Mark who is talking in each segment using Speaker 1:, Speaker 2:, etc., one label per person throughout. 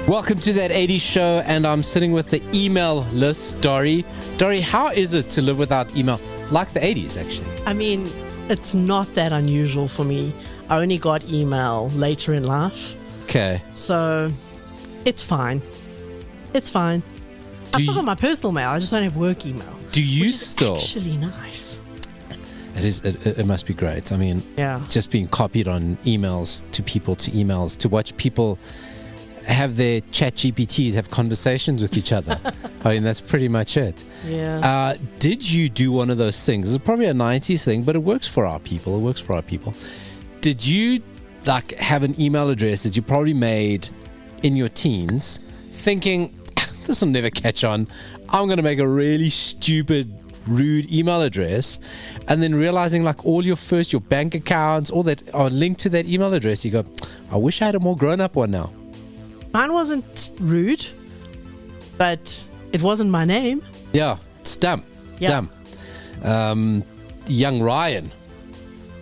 Speaker 1: Welcome to That 80s Show, and I'm sitting with the email list, Dori. Dori, how is it to live without email? Like the 80s, actually.
Speaker 2: I mean, it's not that unusual for me. I only got email later in life.
Speaker 1: Okay.
Speaker 2: So, it's fine. It's fine. I still got my personal mail. I just don't have work email.
Speaker 1: Do you
Speaker 2: which is
Speaker 1: still?
Speaker 2: Actually nice.
Speaker 1: It is. It must be great. I mean,
Speaker 2: yeah.
Speaker 1: Just being copied on emails to people, to emails, to watch people have their chat GPTs have conversations with each other. I mean, that's pretty much it.
Speaker 2: Yeah.
Speaker 1: Did you do one of those things? It's probably a 90s thing, but it works for our people. Did you like have an email address that you probably made in your teens thinking, this will never catch on, I'm going to make a really stupid, rude email address, and then realizing like all your bank accounts, all that are linked to that email address, you go, I wish I had a more grown-up one now.
Speaker 2: Mine wasn't rude, but it wasn't my name.
Speaker 1: Yeah, it's dumb.
Speaker 2: Yeah.
Speaker 1: Dumb. Young Ryan.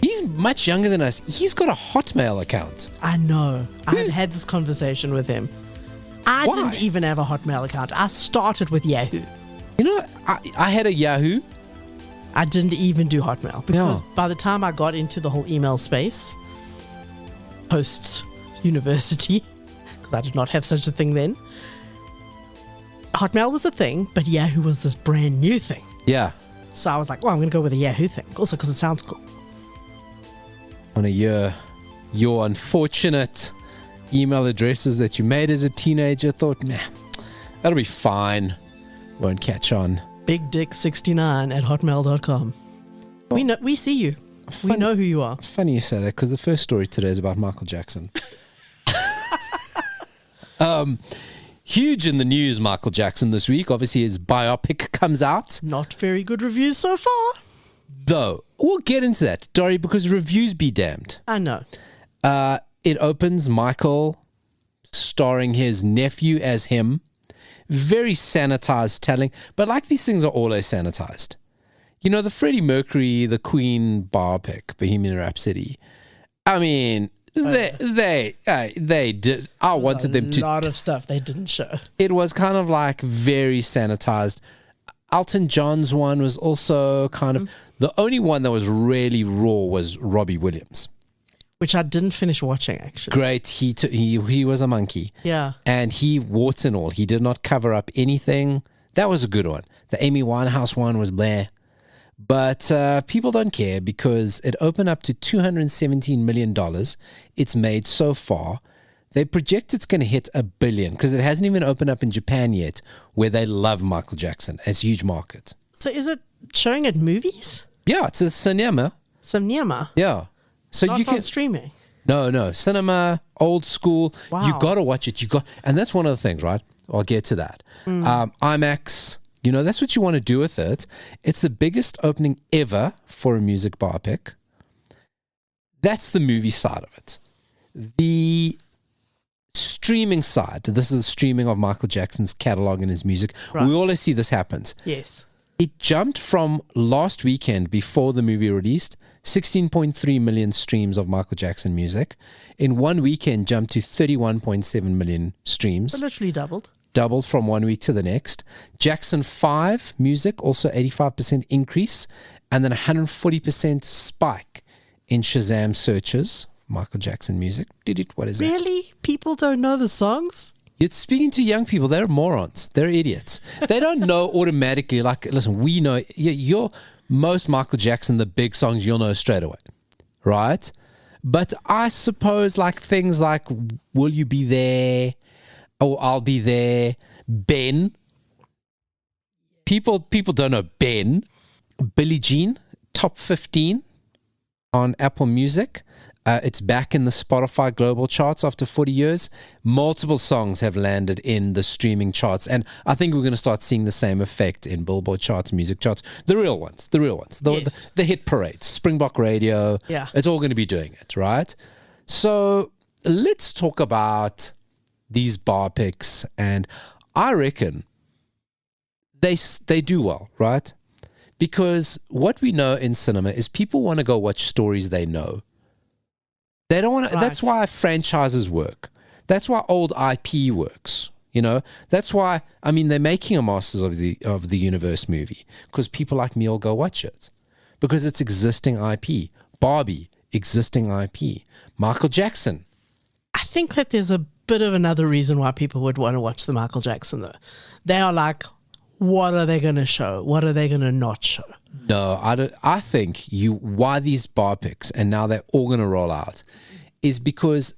Speaker 1: He's much younger than us. He's got a Hotmail account.
Speaker 2: I know. I've had this conversation with him. I
Speaker 1: Why?
Speaker 2: didn't even have a Hotmail account. I started with Yahoo.
Speaker 1: You know, I had a Yahoo.
Speaker 2: I didn't even do Hotmail because
Speaker 1: Yeah.
Speaker 2: by the time I got into the whole email space, post university, because I did not have such a thing then, Hotmail was a thing, but Yahoo was this brand new thing.
Speaker 1: Yeah.
Speaker 2: So I was like, well, I'm going to go with a Yahoo thing. Also because it sounds cool.
Speaker 1: On a year, your unfortunate email addresses that you made as a teenager, thought, nah, that'll be fine. Won't catch on.
Speaker 2: BigDick69@hotmail.com. We see you. We know who you are.
Speaker 1: Funny you say that, because the first story today is about Michael Jackson. Huge in the news, Michael Jackson this week. Obviously, his biopic comes out.
Speaker 2: Not very good reviews so far.
Speaker 1: Though, we'll get into that, Dori, because reviews be damned.
Speaker 2: I know.
Speaker 1: It opens Michael starring his nephew as him. Very sanitized telling, but like these things are always sanitized. You know, the Freddie Mercury, the Queen biopic, Bohemian Rhapsody. I mean, they did. I wanted them to.
Speaker 2: A lot of stuff they didn't show.
Speaker 1: It was kind of like very sanitized. Elton John's one was also kind of the only one that was really raw was Robbie Williams.
Speaker 2: Which I didn't finish watching, actually.
Speaker 1: Great. He was a monkey.
Speaker 2: Yeah.
Speaker 1: And he, warts and all, he did not cover up anything. That was a good one. The Amy Winehouse one was bleh. But people don't care because it opened up to $217 million. It's made so far. They project it's going to hit $1 billion because it hasn't even opened up in Japan yet, where they love Michael Jackson as a huge market.
Speaker 2: So is it showing at movies?
Speaker 1: Yeah, it's a cinema.
Speaker 2: Cinema?
Speaker 1: Yeah. So
Speaker 2: Not
Speaker 1: you can
Speaker 2: on streaming?
Speaker 1: No. Cinema, old school.
Speaker 2: Wow.
Speaker 1: You got to watch it. And that's one of the things, right? I'll get to that. IMAX, that's what you want to do with it. It's the biggest opening ever for a music biopic. That's the movie side of it. The streaming side, this is the streaming of Michael Jackson's catalog and his music.
Speaker 2: Right.
Speaker 1: We always see this happens.
Speaker 2: Yes.
Speaker 1: It jumped from last weekend before the movie released, 16.3 million streams of Michael Jackson music. In 1 weekend, jumped to 31.7 million streams.
Speaker 2: So literally doubled.
Speaker 1: Doubled from 1 week to the next. Jackson 5 music, also 85% increase. And then 140% spike in Shazam searches. Michael Jackson music. What is that?
Speaker 2: Really? People don't know the songs?
Speaker 1: You're speaking to young people. They're morons. They're idiots. They don't know automatically. Like, listen, we know. You're most Michael Jackson, the big songs, you'll know straight away, right? But I suppose like things like "Will You Be There?" or "I'll Be There," Ben. People don't know Ben. Billie Jean, top 15 on Apple Music. It's back in the Spotify global charts after 40 years. Multiple songs have landed in the streaming charts. And I think we're going to start seeing the same effect in Billboard charts, music charts. The real ones.
Speaker 2: Yes.
Speaker 1: The hit parades, Springbok Radio.
Speaker 2: Yeah.
Speaker 1: It's all going to be doing it, right? So let's talk about these biopics. And I reckon they do well, right? Because what we know in cinema is people want to go watch stories they know. They don't want to.
Speaker 2: Right.
Speaker 1: That's why franchises work. That's why old IP works. You know, that's why, I mean, they're making a Masters of the Universe movie because people like me will go watch it because it's existing IP. Barbie, existing IP. Michael Jackson.
Speaker 2: I think that there's a bit of another reason why people would want to watch the Michael Jackson, though. They are like, what are they going to show? What are they going to not show?
Speaker 1: No, I don't. I think why these biopics, and now they're all going to roll out, is because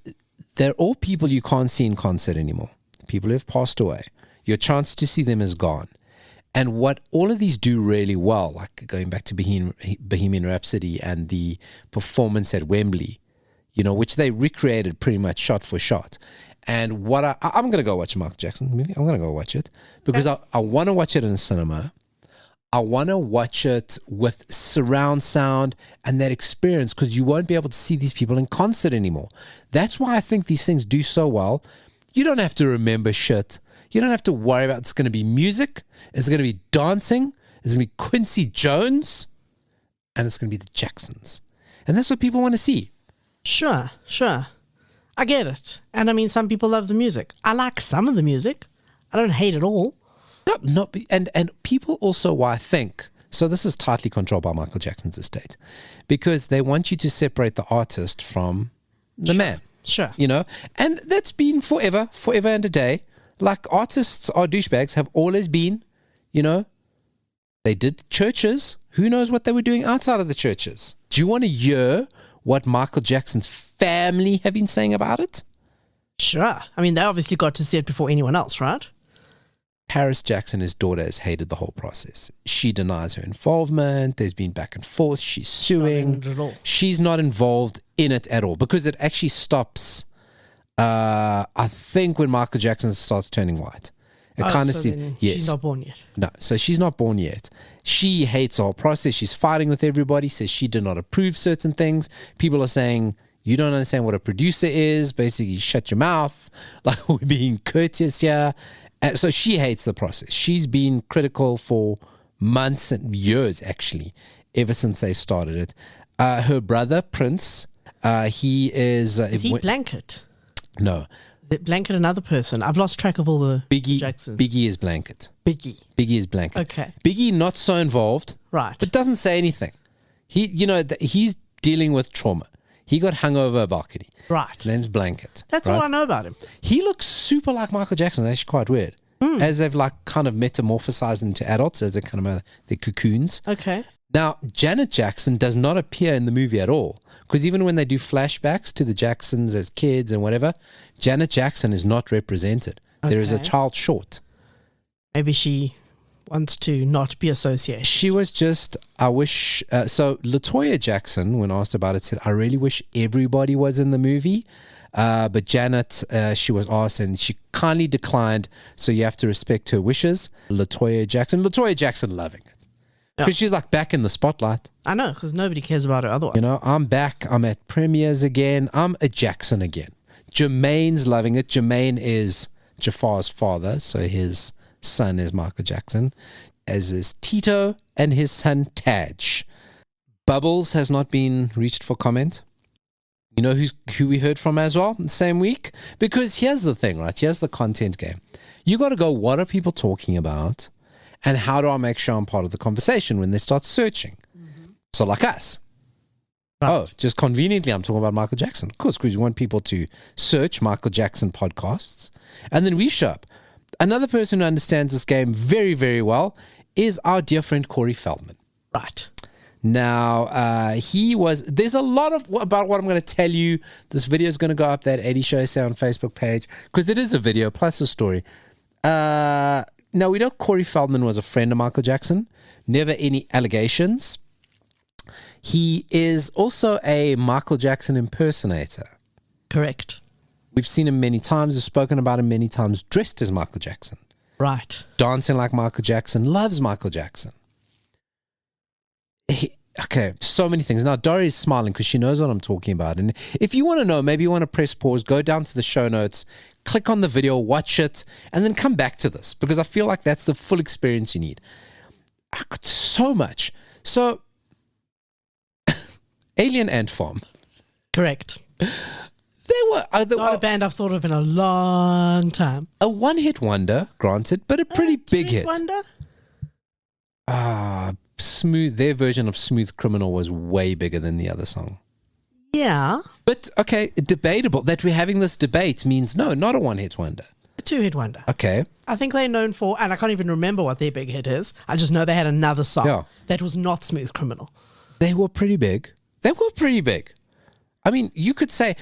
Speaker 1: they're all people you can't see in concert anymore. People who have passed away. Your chance to see them is gone. And what all of these do really well, like going back to Bohemian Rhapsody and the performance at Wembley, you know, which they recreated pretty much shot for shot. And what I'm going to go watch a Michael Jackson movie. I'm going to go watch it because I want to watch it in cinema. I want to watch it with surround sound and that experience because you won't be able to see these people in concert anymore. That's why I think these things do so well. You don't have to remember shit. You don't have to worry about it's going to be music. It's going to be dancing. It's going to be Quincy Jones. And it's going to be the Jacksons. And that's what people want to see.
Speaker 2: Sure. I get it. And I mean, some people love the music. I like some of the music. I don't hate it all. And people also, I think, so this is tightly controlled by Michael Jackson's estate, because they want you to separate the artist from the man. Sure.
Speaker 1: You know, and that's been forever and a day. Like artists are douchebags, have always been, you know. They did churches. Who knows what they were doing outside of the churches? Do you want to hear what Michael Jackson's family have been saying about it?
Speaker 2: Sure. I mean, they obviously got to see it before anyone else, right?
Speaker 1: Paris Jackson, his daughter, has hated the whole process. She denies her involvement. There's been back and forth. She's suing. She's not involved in it at all because it actually stops, I think, when Michael Jackson starts turning white. It kind of seems. Yes.
Speaker 2: She's not born yet.
Speaker 1: No, so she's not born yet. She hates the whole process. She's fighting with everybody, says she did not approve certain things. People are saying, you don't understand what a producer is. Basically, shut your mouth. Like, we're being courteous here. So she hates the process. She's been critical for months and years, actually, ever since they started it. Her brother, Prince, he is...
Speaker 2: Is he Blanket?
Speaker 1: No.
Speaker 2: Is it Blanket another person? I've lost track of all the Jacksons.
Speaker 1: Biggie is Blanket. Biggie is Blanket.
Speaker 2: Okay.
Speaker 1: Biggie not so involved.
Speaker 2: Right.
Speaker 1: But doesn't say anything. He's dealing with trauma. He got hung over a balcony. Right. His name's Blanket.
Speaker 2: That's all I know about him.
Speaker 1: He looks super like Michael Jackson. That's actually quite weird. As they've like kind of metamorphosized into adults, as they're kind of they're cocoons.
Speaker 2: Okay.
Speaker 1: Now, Janet Jackson does not appear in the movie at all. Because even when they do flashbacks to the Jacksons as kids and whatever, Janet Jackson is not represented. Okay. There is a child short.
Speaker 2: Maybe she wants to not be associated.
Speaker 1: She was just, I wish, so LaToya Jackson, when asked about it, said, I really wish everybody was in the movie. But Janet, she was asked and she kindly declined, so you have to respect her wishes. LaToya Jackson loving it. Because she's like back in the spotlight.
Speaker 2: I know, because nobody cares about her otherwise.
Speaker 1: You know, I'm back. I'm at premieres again. I'm a Jackson again. Jermaine's loving it. Jermaine is Jafar's father, so his son is Michael Jackson, as is Tito and his son Taj. Bubbles has not been reached for comment. You know who we heard from as well the same week? Because here's the thing, right? Here's the content game. You got to go, what are people talking about? And how do I make sure I'm part of the conversation when they start searching? Mm-hmm. So like us. Right. Oh, just conveniently, I'm talking about Michael Jackson. Of course, because we want people to search Michael Jackson podcasts. And then we show up. Another person who understands this game very, very well is our dear friend Corey Feldman.
Speaker 2: Right.
Speaker 1: Now, there's a lot about what I'm going to tell you. This video is going to go up that 80 Show Say on Facebook page because it is a video plus a story. Now, we know Corey Feldman was a friend of Michael Jackson. Never any allegations. He is also a Michael Jackson impersonator.
Speaker 2: Correct.
Speaker 1: We've seen him many times. We've spoken about him many times. Dressed as Michael Jackson.
Speaker 2: Right.
Speaker 1: Dancing like Michael Jackson. Loves Michael Jackson. Okay, so many things. Now, Dori is smiling because she knows what I'm talking about. And if you want to know, maybe you want to press pause, go down to the show notes, click on the video, watch it, and then come back to this because I feel like that's the full experience you need. I got so much. So, Alien Ant Farm.
Speaker 2: Correct.
Speaker 1: They were,
Speaker 2: Not a band I've thought of in a long time.
Speaker 1: A one-hit wonder, granted, but a pretty big hit.
Speaker 2: Wonder?
Speaker 1: Smooth. Their version of Smooth Criminal was way bigger than the other song.
Speaker 2: Yeah.
Speaker 1: But, okay, debatable. That we're having this debate means no, not a one-hit wonder.
Speaker 2: A two-hit wonder.
Speaker 1: Okay.
Speaker 2: I think they're known for, and I can't even remember what their big hit is. I just know they had another song that was not Smooth Criminal.
Speaker 1: They were pretty big. I mean, you could say,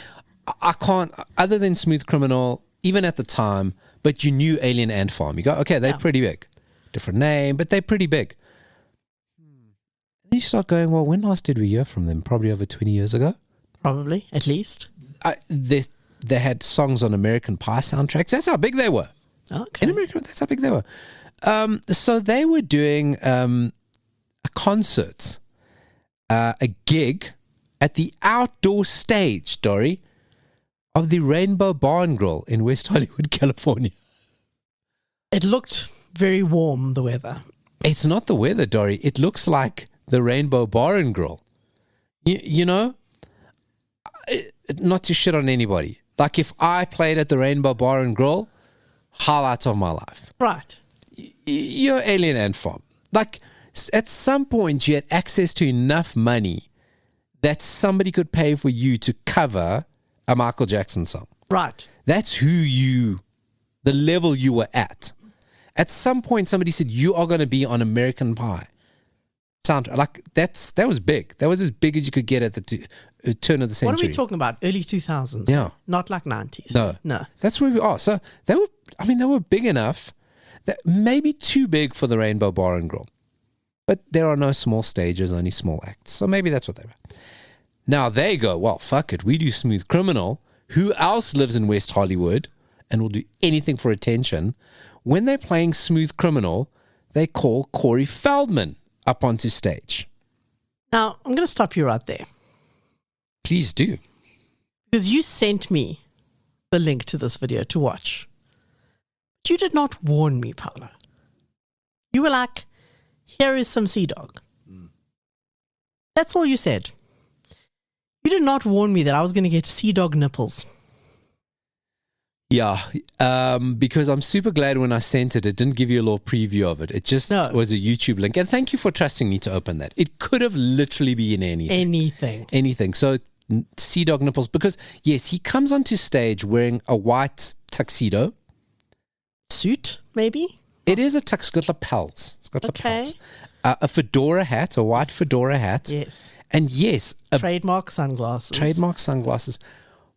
Speaker 1: I can't, other than Smooth Criminal, even at the time, but you knew Alien Ant Farm. You go, okay, they're pretty big. Different name, but they're pretty big. And you start going, well, when last did we hear from them? Probably over 20 years ago?
Speaker 2: Probably, at least.
Speaker 1: They had songs on American Pie soundtracks. That's how big they were.
Speaker 2: Okay.
Speaker 1: In America, that's how big they were. So they were doing a concert, a gig at the outdoor stage, Dori, of the Rainbow Bar and Grill in West Hollywood, California.
Speaker 2: It looked very warm, the weather.
Speaker 1: It's not the weather, Dori. It looks like the Rainbow Bar and Grill. You know, not to shit on anybody. Like if I played at the Rainbow Bar and Grill, highlights of my life.
Speaker 2: Right.
Speaker 1: You're Alien Ant Farm. Like at some point you had access to enough money that somebody could pay for you to cover a Michael Jackson song.
Speaker 2: Right.
Speaker 1: That's the level you were at. At some point somebody said, you are going to be on American Pie. Like that was big. That was as big as you could get at the turn of the century.
Speaker 2: What are we talking about? Early 2000s?
Speaker 1: Yeah.
Speaker 2: Not like 90s?
Speaker 1: No. That's where we are. So they were big enough, that maybe too big for the Rainbow Bar and Grill. But there are no small stages, only small acts. So maybe that's what they were. Now they go, well, fuck it. We do Smooth Criminal. Who else lives in West Hollywood and will do anything for attention? When they're playing Smooth Criminal, they call Corey Feldman up onto stage.
Speaker 2: Now, I'm going to stop you right there.
Speaker 1: Please do.
Speaker 2: Because you sent me the link to this video to watch. But you did not warn me, Paulo. You were like, here is some Sea Dog. That's all you said. You did not warn me that I was going to get Sea Dog nipples.
Speaker 1: Yeah, because I'm super glad when I sent it, it didn't give you a little preview of it. It just was a YouTube link. And thank you for trusting me to open that. It could have literally been anything. Anything. So, Sea Dog nipples. Because, yes, he comes onto stage wearing a white tuxedo.
Speaker 2: Suit, maybe?
Speaker 1: It is a tux. It's got lapels. It's got lapels. A fedora hat, a white fedora hat.
Speaker 2: Yes.
Speaker 1: And yes.
Speaker 2: Trademark sunglasses.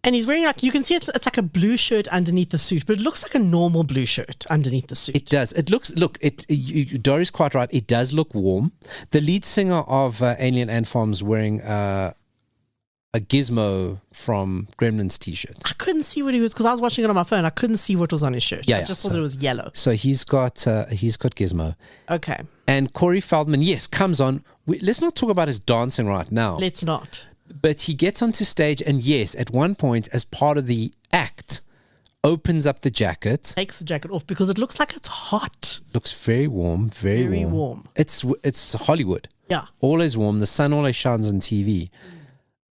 Speaker 2: And he's wearing, like, you can see it's like a blue shirt underneath the suit, but it looks like a normal blue shirt underneath the suit.
Speaker 1: It does. It looks, Dori's quite right. It does look warm. The lead singer of Alien Ant Farm's wearing a Gizmo from Gremlins t-shirt.
Speaker 2: I couldn't see what he was, because I was watching it on my phone. I couldn't see what was on his shirt. I just thought it was yellow.
Speaker 1: So he's got Gizmo.
Speaker 2: Okay.
Speaker 1: And Corey Feldman, yes, comes on. Let's not talk about his dancing right now.
Speaker 2: Let's not.
Speaker 1: But he gets onto stage and yes, at one point, as part of the act, opens up the jacket.
Speaker 2: Takes the jacket off because it looks like it's hot.
Speaker 1: Looks very warm, very warm. It's Hollywood.
Speaker 2: Yeah.
Speaker 1: Always warm. The sun always shines on TV.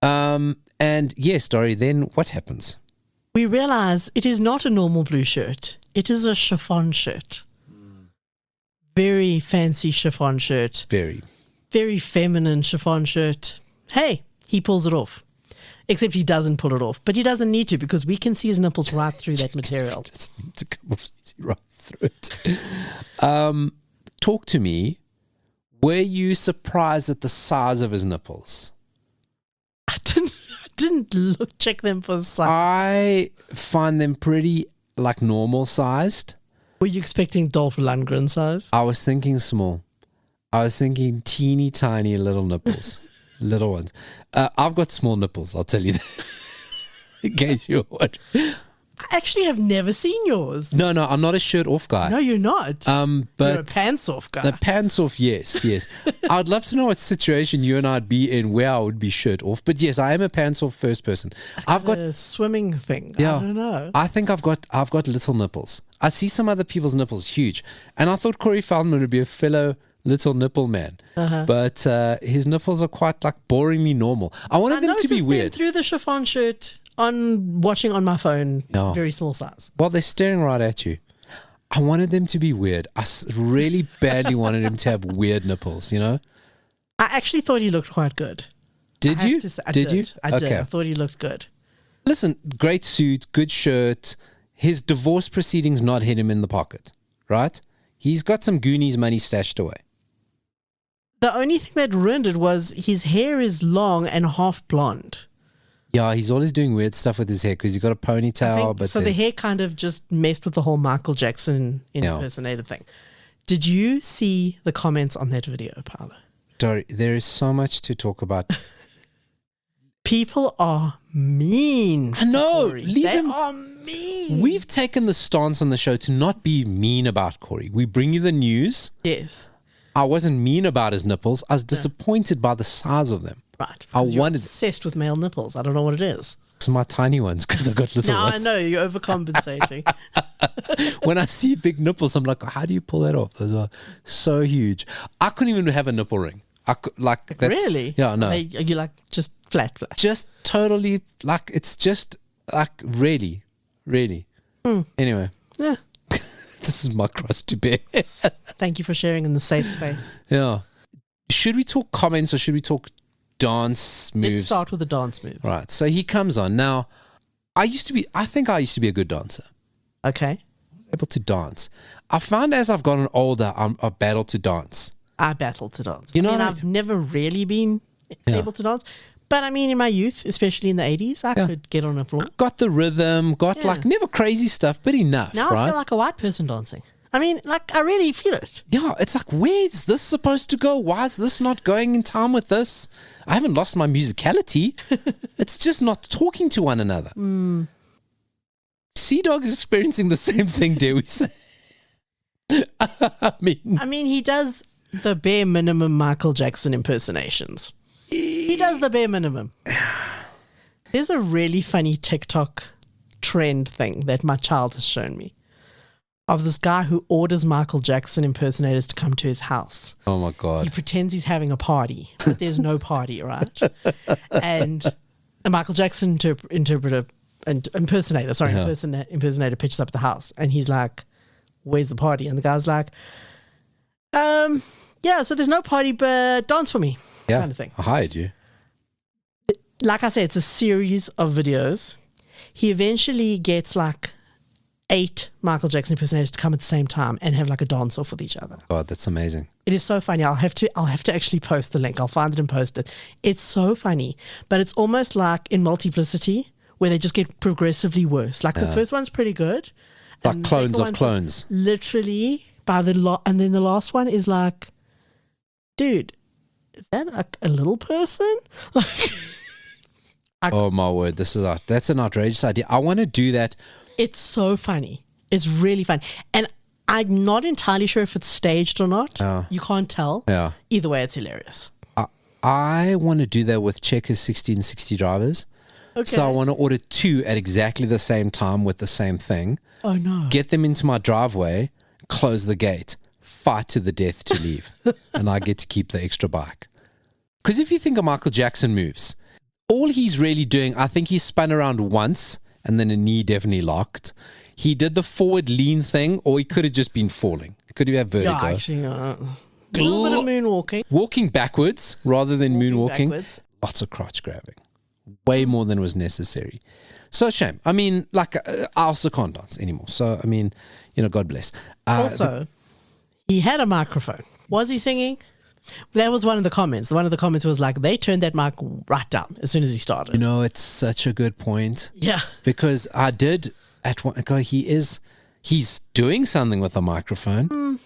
Speaker 1: And yes, Dori, then what happens?
Speaker 2: We realize it is not a normal blue shirt. It is a chiffon shirt. Very fancy chiffon shirt. Very feminine chiffon shirt. Hey, he pulls it off. Except he doesn't pull it off. But he doesn't need to, because we can see his nipples right through that material.
Speaker 1: He doesn't need to come off right through it. Talk to me. Were you surprised at the size of his nipples?
Speaker 2: I didn't check them for size.
Speaker 1: I find them pretty, like, normal sized.
Speaker 2: Were you expecting Dolph Lundgren size?
Speaker 1: I was thinking small. I was thinking teeny tiny little nipples. Little ones. I've got small nipples, I'll tell you that. In case you're wondering.
Speaker 2: I actually have never seen yours.
Speaker 1: No, I'm not a shirt off guy.
Speaker 2: No, you're not.
Speaker 1: But
Speaker 2: you're a pants off guy.
Speaker 1: The pants off, yes. I'd love to know what situation you and I'd be in where I would be shirt off. But yes, I am a pants off first person. I've got
Speaker 2: a swimming thing.
Speaker 1: Yeah,
Speaker 2: I don't know.
Speaker 1: I think I've got little nipples. I see some other people's nipples huge, and I thought Corey Feldman would be a fellow little nipple man, but his nipples are quite, like, boringly normal. I wanted them to be weird.
Speaker 2: Through the chiffon shirt watching on my phone,
Speaker 1: No.
Speaker 2: very small size.
Speaker 1: Well, they're staring right at you. I wanted them to be weird. Really badly wanted him to have weird nipples, you know?
Speaker 2: I actually thought he looked quite good.
Speaker 1: Did you?
Speaker 2: I did.
Speaker 1: You?
Speaker 2: I did. I thought he looked good.
Speaker 1: Listen, great suit, good shirt. His divorce proceedings not hit him in the pocket, right? He's got some Goonies money stashed away.
Speaker 2: The only thing that ruined it was his hair is long and half blonde.
Speaker 1: Yeah, he's always doing weird stuff with his hair because he's got a ponytail.
Speaker 2: So the hair kind of just messed with the whole Michael Jackson impersonator thing. Did you see the comments on that video, Paulo?
Speaker 1: Dori, there is so much to talk about.
Speaker 2: People are mean.
Speaker 1: I know.
Speaker 2: They are mean.
Speaker 1: We've taken the stance on the show to not be mean about Corey. We bring you the news.
Speaker 2: Yes.
Speaker 1: I wasn't mean about his nipples. I was disappointed by the size of them.
Speaker 2: Right.
Speaker 1: You're
Speaker 2: obsessed with male nipples. I don't know what it is.
Speaker 1: It's my tiny ones because I got little ones.
Speaker 2: I know. You're overcompensating.
Speaker 1: When I see big nipples, I'm like, how do you pull that off? Those are so huge. I couldn't even have a nipple ring.
Speaker 2: Really?
Speaker 1: Yeah, no.
Speaker 2: Are you like just flat?
Speaker 1: Just totally, like, it's just like really. Anyway.
Speaker 2: Yeah.
Speaker 1: This is my cross to bear.
Speaker 2: Thank you for sharing in the safe space.
Speaker 1: Yeah. Should we talk comments or should we talk dance moves?
Speaker 2: Let's start with the dance moves.
Speaker 1: Right. So he comes on. Now, I think I used to be a good dancer.
Speaker 2: Okay.
Speaker 1: Able to dance. I found as I've gotten older, I battle to dance.
Speaker 2: I battle to dance. I've never really been able to dance. But I mean, in my youth, especially in the 80s, I could get on a floor.
Speaker 1: Got the rhythm, like never crazy stuff, but enough,
Speaker 2: now
Speaker 1: right?
Speaker 2: I feel like a white person dancing. I mean, like, I really feel it.
Speaker 1: Yeah, it's like, where's this supposed to go? Why is this not going in time with this? I haven't lost my musicality. It's just not talking to one another. Sea-Dog is experiencing the same thing, dare we say? I mean,
Speaker 2: he does the bare minimum Michael Jackson impersonations. He does the bare minimum. There's a really funny TikTok trend thing that my child has shown me of this guy who orders Michael Jackson impersonators to come to his house.
Speaker 1: Oh my God.
Speaker 2: He pretends he's having a party, but there's no party, right? And a Michael Jackson impersonator pitches up at the house and he's like, where's the party? And the guy's like, yeah, so there's no party, but dance for me.
Speaker 1: Yeah,
Speaker 2: kind of thing.
Speaker 1: I hired you.
Speaker 2: Like I said, it's a series of videos. He eventually gets like 8 Michael Jackson impersonators to come at the same time and have like a dance off with each other.
Speaker 1: God, that's amazing.
Speaker 2: It is so funny. I'll have to actually post the link. I'll find it and post it. It's so funny, but it's almost like in Multiplicity where they just get progressively worse. Like the first one's pretty good.
Speaker 1: It's like clones of clones.
Speaker 2: Literally and then the last one is like, dude, is that a little person? Like,
Speaker 1: oh my word, that's an outrageous idea. I want to do that.
Speaker 2: It's so funny. It's really fun. And I'm not entirely sure if it's staged or not. You can't tell.
Speaker 1: Yeah.
Speaker 2: Either way, it's hilarious.
Speaker 1: I want to do that with Checkers 1660 drivers.
Speaker 2: Okay.
Speaker 1: So I want to order 2 at exactly the same time with the same thing.
Speaker 2: Oh no.
Speaker 1: Get them into my driveway, close the gate, fight to the death to leave. And I get to keep the extra bike. Because if you think of Michael Jackson moves, all he's really doing, I think he spun around once and then a knee definitely locked. He did the forward lean thing, or he could have just been falling. Could he have vertigo?
Speaker 2: Yeah, actually, a little bit of moonwalking.
Speaker 1: Walking backwards rather than moonwalking.
Speaker 2: Backwards.
Speaker 1: Lots of crotch grabbing. Way more than was necessary. So a shame. I mean, like, I also can't dance anymore. So, I mean, God bless.
Speaker 2: Also, he had a microphone. Was he singing? That was one of the comments. One of the comments was like, they turned that mic right down as soon as he started.
Speaker 1: It's such a good point.
Speaker 2: Yeah.
Speaker 1: Because I did at one go, he's doing something with a microphone.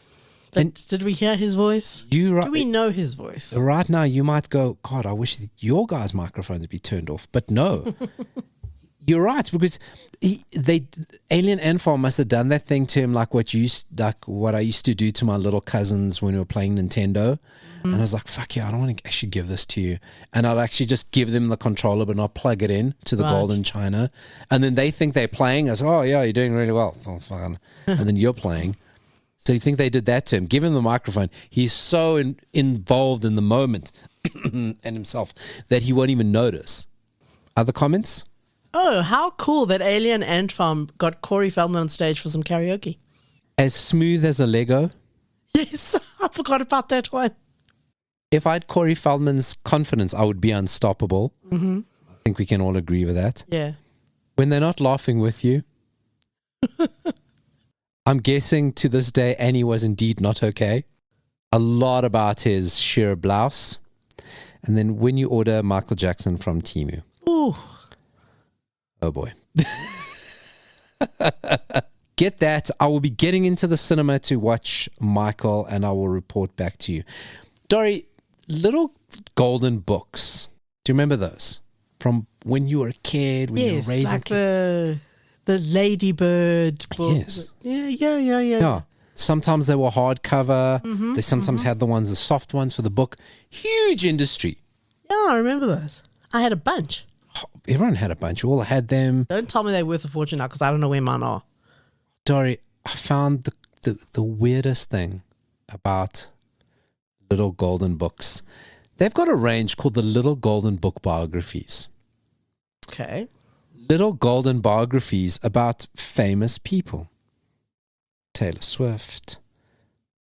Speaker 2: But did we hear his voice? Do we know his voice?
Speaker 1: Right now, you might go, God, I wish your guy's microphone would be turned off. But no. You're right, because Alien Anfall must have done that thing to him, like what I used to do to my little cousins when we were playing Nintendo. And I was like, fuck yeah, I don't want to actually give this to you. And I'd actually just give them the controller, but not plug it in to the golden china. And then they think they're playing. I was, oh yeah, you're doing really well. Oh, fine. And then you're playing. So you think they did that to him? Give him the microphone. He's so involved in the moment and himself that he won't even notice. Other comments?
Speaker 2: Oh, how cool that Alien Ant Farm got Corey Feldman on stage for some karaoke.
Speaker 1: As smooth as a Lego.
Speaker 2: Yes, I forgot about that one.
Speaker 1: If I had Corey Feldman's confidence, I would be unstoppable. Mm-hmm. I think we can all agree with that.
Speaker 2: Yeah.
Speaker 1: When they're not laughing with you, I'm guessing to this day Annie was indeed not okay. A lot about his sheer blouse. And then when you order Michael Jackson from Temu.
Speaker 2: Ooh.
Speaker 1: Oh boy. Get that. I will be getting into the cinema to watch Michael and I will report back to you. Dori, little golden books. Do you remember those? From when you were a kid, when you were raising
Speaker 2: like the Ladybird book.
Speaker 1: Yes.
Speaker 2: Yeah.
Speaker 1: Sometimes they were hardcover. They sometimes had the ones, the soft ones for the book. Huge industry.
Speaker 2: Yeah, I remember those. I had a bunch.
Speaker 1: Everyone had a bunch. We all had them.
Speaker 2: Don't tell me they're worth a fortune now because I don't know where mine are.
Speaker 1: Dori, I found the weirdest thing about little golden books. They've got a range called the Little Golden Book Biographies.
Speaker 2: Okay.
Speaker 1: Little golden biographies about famous people. Taylor Swift,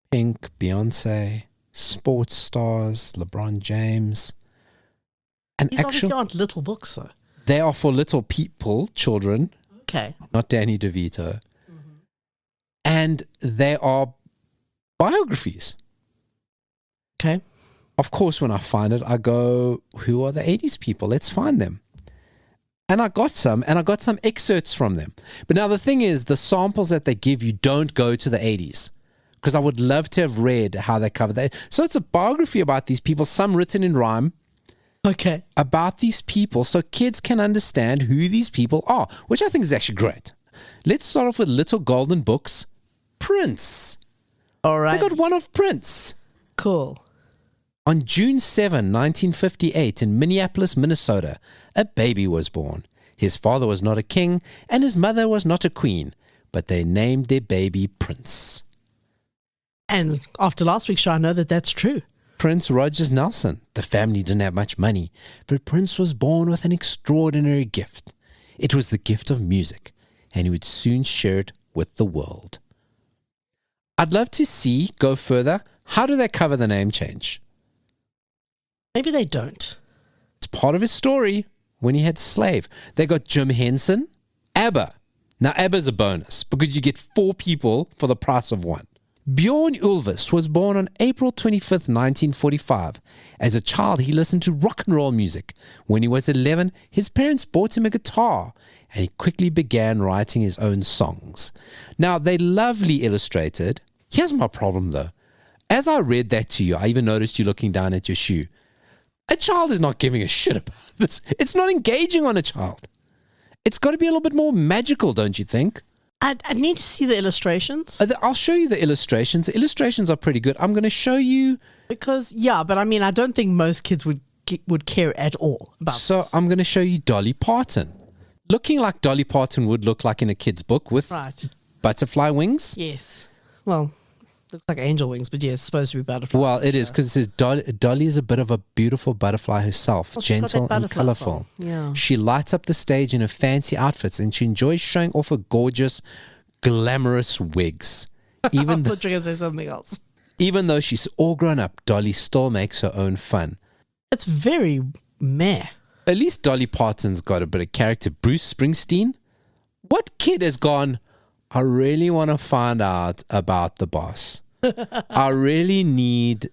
Speaker 1: Pink, Beyonce, sports stars, LeBron James. And
Speaker 2: These obviously aren't little books, though.
Speaker 1: They are for little people, children.
Speaker 2: Okay.
Speaker 1: Not Danny DeVito. Mm-hmm. And they are biographies.
Speaker 2: Okay.
Speaker 1: Of course, when I find it, I go, who are the 80s people? Let's find them. And I got some excerpts from them. But now the thing is, the samples that they give you don't go to the 80s. Because I would love to have read how they cover that. So it's a biography about these people, some written in rhyme.
Speaker 2: Okay.
Speaker 1: About these people so kids can understand who these people are, which I think is actually great. Let's start off with Little Golden Books. Prince.
Speaker 2: All right.
Speaker 1: They got one of Prince.
Speaker 2: Cool.
Speaker 1: On June 7, 1958, in Minneapolis, Minnesota, a baby was born. His father was not a king, and his mother was not a queen, but they named their baby Prince.
Speaker 2: And after last week's show, I know that that's true.
Speaker 1: Prince Rogers Nelson. The family didn't have much money, but Prince was born with an extraordinary gift. It was the gift of music, and he would soon share it with the world. I'd love to go further, how do they cover the name change?
Speaker 2: Maybe they don't.
Speaker 1: It's part of his story when he had Slave. They got Jim Henson, ABBA. Now ABBA's a bonus because you get 4 people for the price of 1. Bjorn Ulvaeus was born on April 25th, 1945. As a child, he listened to rock and roll music. When he was 11, his parents bought him a guitar, and he quickly began writing his own songs. Now, they're lovely illustrated. Here's my problem, though. As I read that to you, I even noticed you looking down at your shoe. A child is not giving a shit about this. It's not engaging on a child. It's got to be a little bit more magical, don't you think?
Speaker 2: I need to see the illustrations.
Speaker 1: I'll show you the illustrations. The illustrations are pretty good. I'm going to show you.
Speaker 2: Because, but I mean, I don't think most kids would care at all about this.
Speaker 1: I'm going to show you Dolly Parton. Looking like Dolly Parton would look like in a kid's book with butterfly wings.
Speaker 2: Yes. Well, looks like angel wings, but yeah, it's supposed to be butterfly.
Speaker 1: Well, it is because it says Dolly is a bit of a beautiful butterfly herself, gentle and colorful.
Speaker 2: Yeah.
Speaker 1: She lights up the stage in her fancy outfits and she enjoys showing off her gorgeous, glamorous wigs.
Speaker 2: I thought you were going to say something else.
Speaker 1: Even though she's all grown up, Dolly still makes her own fun.
Speaker 2: It's very meh.
Speaker 1: At least Dolly Parton's got a bit of character. Bruce Springsteen? What kid has gone, I really want to find out about the boss. I really need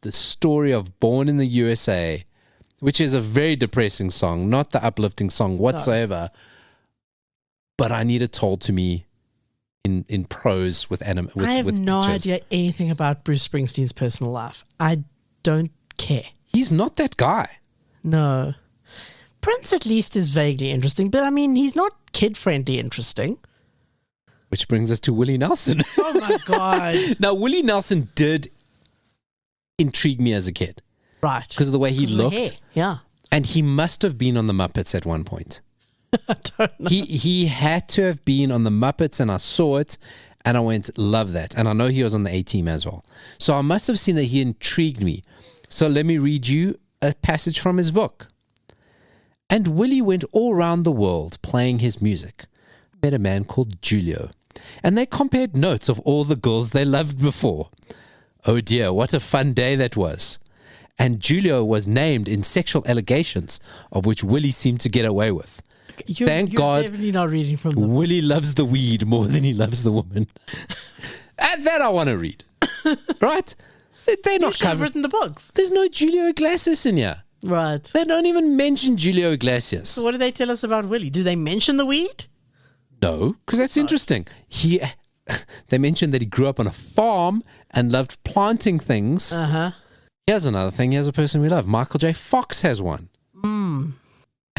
Speaker 1: the story of Born in the USA, which is a very depressing song, not the uplifting song whatsoever. No. But I need it told to me in prose with pictures.
Speaker 2: I have no idea anything about Bruce Springsteen's personal life. I don't care.
Speaker 1: He's not that guy.
Speaker 2: No. Prince at least is vaguely interesting, but I mean, he's not kid-friendly interesting.
Speaker 1: Which brings us to Willie Nelson.
Speaker 2: Oh my God.
Speaker 1: Now, Willie Nelson did intrigue me as a kid.
Speaker 2: Right.
Speaker 1: Because of the way he looked.
Speaker 2: Yeah.
Speaker 1: And he must have been on the Muppets at one point.
Speaker 2: I don't know.
Speaker 1: He had to have been on the Muppets, and I saw it, and I went, love that. And I know he was on the A-Team as well. So I must have seen that he intrigued me. So let me read you a passage from his book. And Willie went all around the world playing his music. Met a man called Julio, and they compared notes of all the girls they loved before. Oh dear, what a fun day that was. And Julio was named in sexual allegations, of which Willie seemed to get away with. Thank God,
Speaker 2: definitely not reading from them.
Speaker 1: Willie loves the weed more than he loves the woman. And that I want to read. Right? They're not
Speaker 2: should have
Speaker 1: covered.
Speaker 2: written the books.
Speaker 1: There's no Julio Iglesias in here.
Speaker 2: Right.
Speaker 1: They don't even mention Julio Iglesias.
Speaker 2: So what do they tell us about Willie? Do they mention the weed?
Speaker 1: No, because that's interesting. They mentioned that he grew up on a farm and loved planting things.
Speaker 2: Uh-huh.
Speaker 1: Here's another thing. Here's a person we love. Michael J. Fox has one.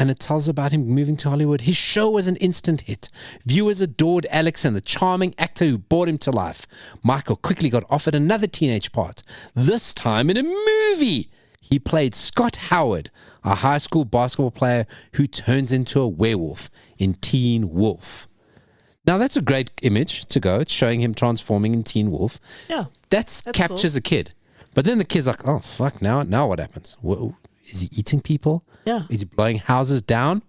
Speaker 1: And it tells about him moving to Hollywood. His show was an instant hit. Viewers adored Alex and the charming actor who brought him to life. Michael quickly got offered another teenage part, this time in a movie. He played Scott Howard, a high school basketball player who turns into a werewolf in Teen Wolf. Now, that's a great image to go. It's showing him transforming in Teen Wolf.
Speaker 2: Yeah.
Speaker 1: That's captures
Speaker 2: cool.
Speaker 1: a kid. But then the kid's like, oh, fuck, now what happens? Is he eating people?
Speaker 2: Yeah.
Speaker 1: Is he blowing houses down?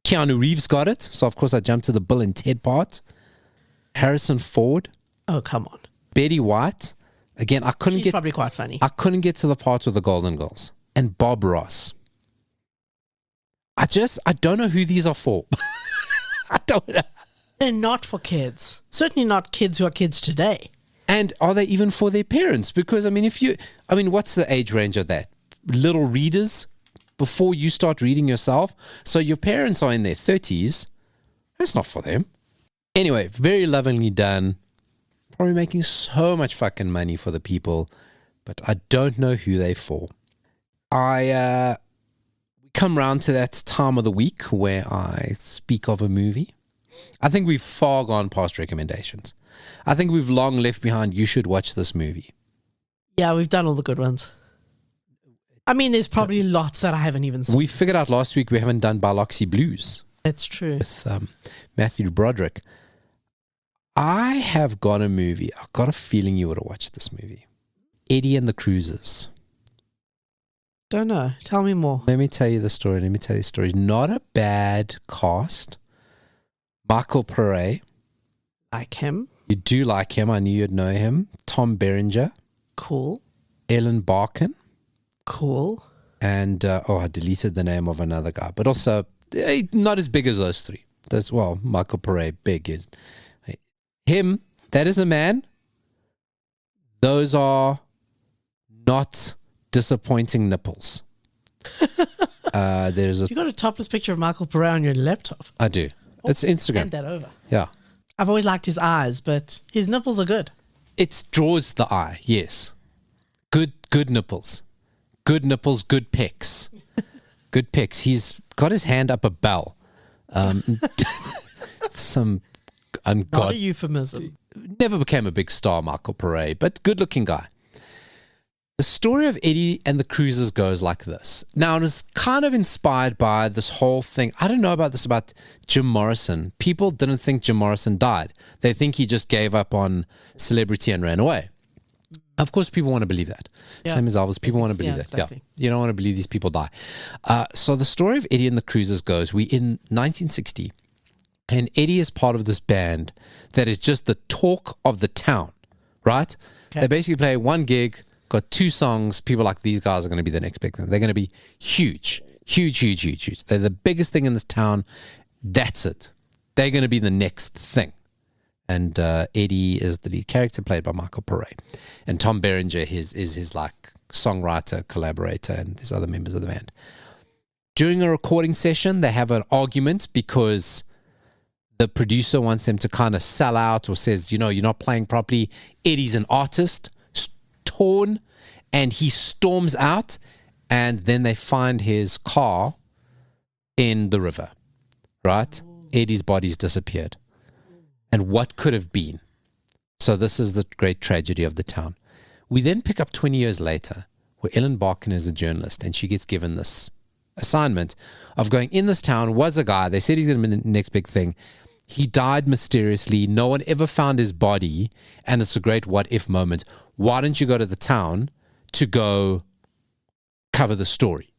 Speaker 1: Keanu Reeves got it. So, of course, I jumped to the Bill and Ted part. Harrison Ford.
Speaker 2: Oh, come on.
Speaker 1: Betty White. Again,
Speaker 2: She's probably quite funny.
Speaker 1: I couldn't get to the part with the Golden Girls. And Bob Ross. I don't know who these are for. I don't know.
Speaker 2: They're not for kids. Certainly not kids who are kids today.
Speaker 1: And are they even for their parents? Because, what's the age range of that? Little readers before you start reading yourself. So your parents are in their 30s. That's not for them. Anyway, very lovingly done. Probably making so much fucking money for the people, but I don't know who they're for. We come round to that time of the week where I speak of a movie. I think we've far gone past recommendations. I think we've long left behind, you should watch this movie.
Speaker 2: Yeah, we've done all the good ones. I mean, there's probably lots that I haven't even seen.
Speaker 1: We figured out last week we haven't done Biloxi Blues.
Speaker 2: That's true.
Speaker 1: With Matthew Broderick. I have got a movie. I've got a feeling you would have watched this movie. Eddie and the Cruisers.
Speaker 2: Don't know. Tell me more.
Speaker 1: Let me tell you the story. Not a bad cast. Michael Pare.
Speaker 2: Like him.
Speaker 1: You do like him. I knew you'd know him. Tom Berenger.
Speaker 2: Cool.
Speaker 1: Ellen Barkin.
Speaker 2: Cool.
Speaker 1: And, I deleted the name of another guy. But also, not as big as those three. Michael Pare, big is... Him, that is a man. Those are not disappointing nipples.
Speaker 2: You got a topless picture of Michael Pare on your laptop.
Speaker 1: I do. It's Instagram.
Speaker 2: Hand that over.
Speaker 1: Yeah.
Speaker 2: I've always liked his eyes, but his nipples are good.
Speaker 1: It draws the eye, yes. Good nipples. Good nipples, good pecs. Good pecs. He's got his hand up a bell.
Speaker 2: Not a euphemism.
Speaker 1: Never became a big star, Michael Pare, but good looking guy. The story of Eddie and the Cruisers goes like this. Now, it is kind of inspired by this whole thing. I don't know about this about Jim Morrison. People didn't think Jim Morrison died. They think he just gave up on celebrity and ran away. Of course, people want to believe that.
Speaker 2: Yeah.
Speaker 1: Same as Elvis, people want to believe that.
Speaker 2: Exactly.
Speaker 1: Yeah, you don't want to believe these people die. So the story of Eddie and the Cruisers goes, we in 1960, and Eddie is part of this band that is just the talk of the town, right?
Speaker 2: Okay.
Speaker 1: They basically play one gig, got 2 songs. People like, these guys are going to be the next big thing. They're going to be huge. They're the biggest thing in this town. That's it. They're going to be the next thing. And Eddie is the lead character, played by Michael Pare. And Tom Berenger is his like songwriter, collaborator, and there's other members of the band. During a recording session, they have an argument because the producer wants them to kind of sell out, or says, you're not playing properly. Eddie's an artist, torn, and he storms out, and then they find his car in the river, right? Eddie's body's disappeared. And what could have been? So this is the great tragedy of the town. We then pick up 20 years later, where Ellen Barkin is a journalist, and she gets given this assignment of going, in this town was a guy, they said he's going to be the next big thing. He died mysteriously. No one ever found his body, and it's a great what-if moment. Why don't you go to the town to go cover the story?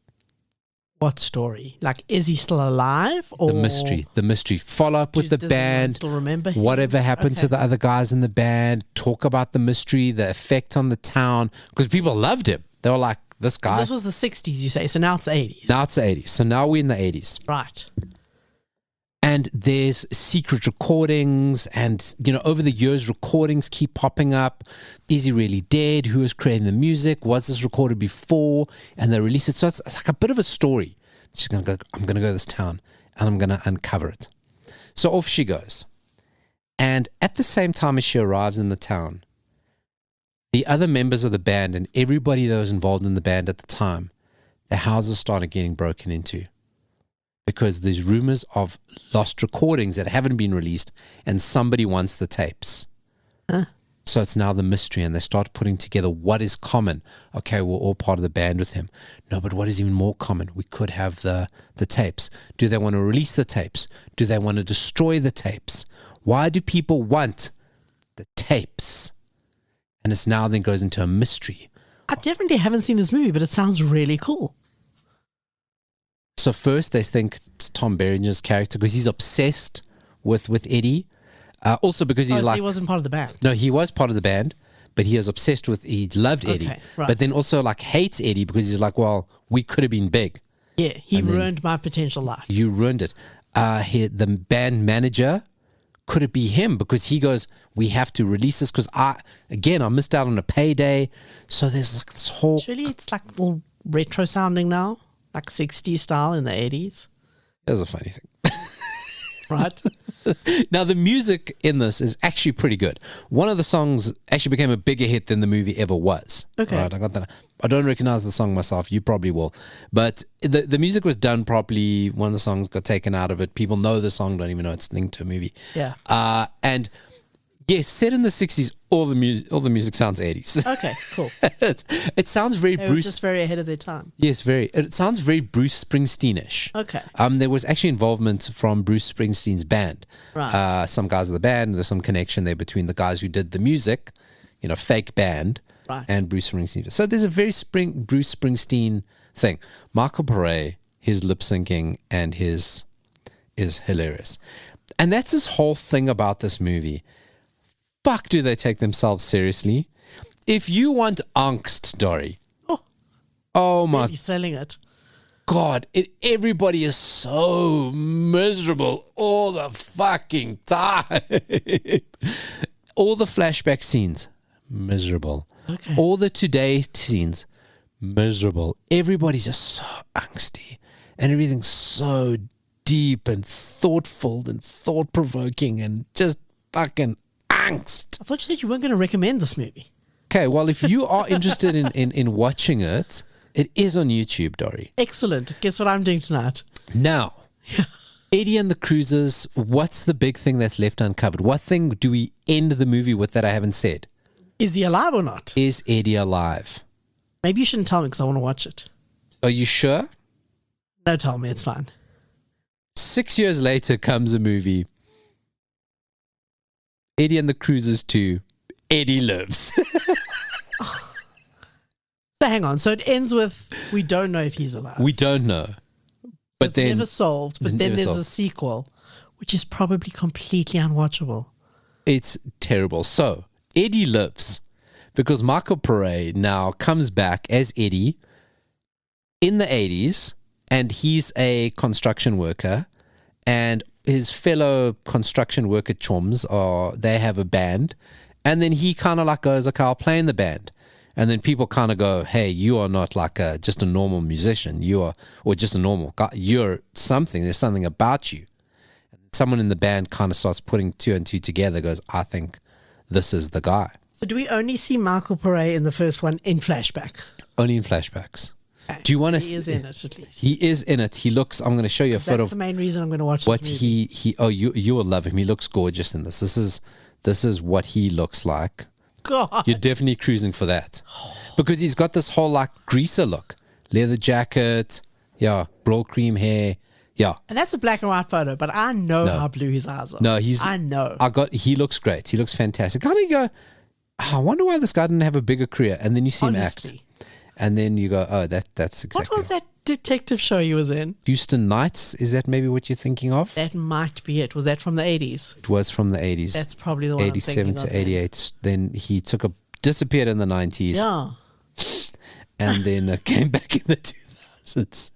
Speaker 2: What story? Like, is he still alive? Or
Speaker 1: The mystery. Follow up with the
Speaker 2: does anyone
Speaker 1: band.
Speaker 2: still remember him?
Speaker 1: Whatever happened to the other guys in the band. Talk about the mystery, the effect on the town. Because people loved him. They were like, this guy.
Speaker 2: This was the 60s, you say. So now it's the 80s.
Speaker 1: Now it's the 80s. So now we're in the 80s.
Speaker 2: Right.
Speaker 1: And there's secret recordings, and over the years recordings keep popping up. Is he really dead? Who was creating the music? Was this recorded before? And they release it. So it's like a bit of a story. She's gonna go, I'm gonna go to this town and I'm gonna uncover it. So off she goes. And at the same time as she arrives in the town, the other members of the band and everybody that was involved in the band at the time, their houses started getting broken into. Because there's rumors of lost recordings that haven't been released and somebody wants the tapes.
Speaker 2: Huh.
Speaker 1: So it's now the mystery, and they start putting together what is common. Okay, we're all part of the band with him. No, but what is even more common? We could have the tapes. Do they want to release the tapes? Do they want to destroy the tapes? Why do people want the tapes? And it's now then goes into a mystery.
Speaker 2: I definitely haven't seen this movie, but it sounds really cool.
Speaker 1: So first they think it's Tom Berenger's character because he's obsessed with Eddie. Also because he's
Speaker 2: so
Speaker 1: like...
Speaker 2: he wasn't part of the band.
Speaker 1: No, he was part of the band, but he was obsessed with... He loved Eddie.
Speaker 2: Okay, right.
Speaker 1: But then also like hates Eddie because he's like, well, we could have been big.
Speaker 2: Yeah, he ruined my potential life.
Speaker 1: You ruined it. The band manager, could it be him? Because he goes, we have to release this because I missed out on a payday. So there's like this whole...
Speaker 2: Actually, it's like all retro sounding now. Like 60s style in the 80s.
Speaker 1: That's a funny thing.
Speaker 2: Right.
Speaker 1: Now, the music in this is actually pretty good. One of the songs actually became a bigger hit than the movie ever was.
Speaker 2: Okay.
Speaker 1: Right, I got that. I don't recognize the song myself. You probably will. But the music was done properly. One of the songs got taken out of it. People know the song, don't even know it's linked to a movie.
Speaker 2: Yeah.
Speaker 1: And yes, set in the 60s, all the music sounds 80s.
Speaker 2: Okay, cool.
Speaker 1: It sounds very
Speaker 2: They were
Speaker 1: Bruce.
Speaker 2: just very ahead of their time.
Speaker 1: Yes, very. It sounds very Bruce Springsteen-ish.
Speaker 2: Okay.
Speaker 1: There was actually involvement from Bruce Springsteen's band.
Speaker 2: Right.
Speaker 1: Some guys of the band. There's some connection there between the guys who did the music, fake band,
Speaker 2: Right.
Speaker 1: and Bruce Springsteen. So there's a very Bruce Springsteen thing. Michael Pare, his lip syncing and his is hilarious, and that's his whole thing about this movie. Fuck, do they take themselves seriously? If you want angst, Dori. Oh my
Speaker 2: He's selling it.
Speaker 1: God, everybody is so miserable all the fucking time. All the flashback scenes, miserable.
Speaker 2: Okay.
Speaker 1: All the today scenes, miserable. Everybody's just so angsty. And everything's so deep and thoughtful and thought-provoking and just fucking angst.
Speaker 2: I thought you said you weren't going to recommend this movie.
Speaker 1: Okay, well, if you are interested in watching it, it is on YouTube, Dori.
Speaker 2: Excellent. Guess what I'm doing tonight?
Speaker 1: Now, Eddie and the Cruisers, what's the big thing that's left uncovered? What thing do we end the movie with that I haven't said?
Speaker 2: Is he alive or not?
Speaker 1: Is Eddie alive?
Speaker 2: Maybe you shouldn't tell me because I want to watch it.
Speaker 1: Are you sure?
Speaker 2: No, tell me. It's fine.
Speaker 1: 6 years later comes a movie, Eddie and the Cruisers 2, Eddie Lives.
Speaker 2: So hang on. So it ends with we don't know if he's alive.
Speaker 1: We don't know. But
Speaker 2: it's
Speaker 1: then
Speaker 2: never solved. But then there's a sequel, which is probably completely unwatchable.
Speaker 1: It's terrible. So Eddie lives because Michael Pare now comes back as Eddie in the 80s, and he's a construction worker, and his fellow construction worker chums they have a band, and then he kind of like goes, okay, I'll play in the band. And then people kind of go, hey, you are not like just a normal musician. Or just a normal guy. You're something. There's something about you. And someone in the band kind of starts putting two and two together, goes, I think this is the guy.
Speaker 2: So do we only see Michael Pare in the first one in flashback?
Speaker 1: Only in flashbacks.
Speaker 2: Okay.
Speaker 1: Do you want to
Speaker 2: He is in it, at least.
Speaker 1: He is in it. He looks, I'm going to show you a photo
Speaker 2: That's the main reason I'm going to watch
Speaker 1: what
Speaker 2: this movie.
Speaker 1: you will love him. He looks gorgeous in this. This is what he looks like.
Speaker 2: God.
Speaker 1: You're definitely cruising for that. Because he's got this whole like greaser look. Leather jacket, brill cream hair. Yeah.
Speaker 2: And that's a black and white photo, but I know how blue his eyes are.
Speaker 1: No,
Speaker 2: I know.
Speaker 1: He looks great. He looks fantastic. Kind of go, I wonder why this guy didn't have a bigger career. And then you see him act. And then you go, oh, that's exactly
Speaker 2: What was that detective show he was in?
Speaker 1: Houston Nights, is that maybe what you're thinking of?
Speaker 2: That might be it. Was that from the 80s?
Speaker 1: It was from the 80s.
Speaker 2: That's probably the one
Speaker 1: 87
Speaker 2: I'm thinking
Speaker 1: to 88. Then he disappeared in the 90s.
Speaker 2: Yeah.
Speaker 1: And then came back in the 2000s.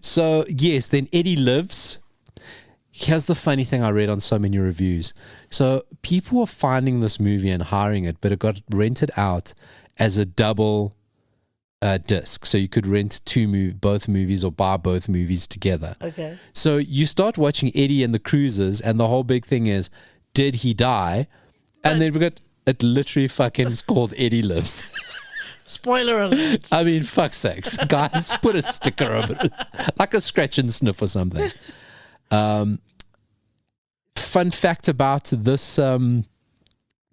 Speaker 1: So, yes, then Eddie Lives. Here's the funny thing I read on so many reviews. So people were finding this movie and hiring it, but it got rented out as a double disc. So you could rent both movies or buy both movies together.
Speaker 2: Okay.
Speaker 1: So you start watching Eddie and the Cruisers, and the whole big thing is, did he die? And then we got it literally fucking is called Eddie Lives.
Speaker 2: Spoiler alert.
Speaker 1: I mean, fuck's sakes. Guys, put a sticker over it. Like a scratch and sniff or something. Fun fact about this, the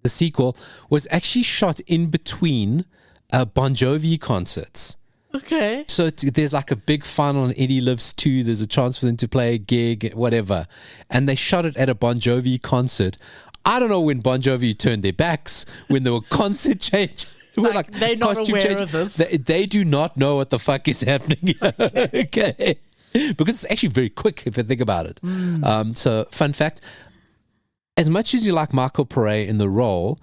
Speaker 1: sequel was actually shot in between Bon Jovi concerts.
Speaker 2: Okay.
Speaker 1: So there's like a big final on Eddie Lives 2. There's a chance for them to play a gig, whatever. And they shot it at a Bon Jovi concert. I don't know when Bon Jovi turned their backs, when there were concert changes.
Speaker 2: Like, they're not aware of this.
Speaker 1: They do not know what the fuck is happening. Okay. Because it's actually very quick if you think about it. So, fun fact, as much as you like Michael Pare in the role,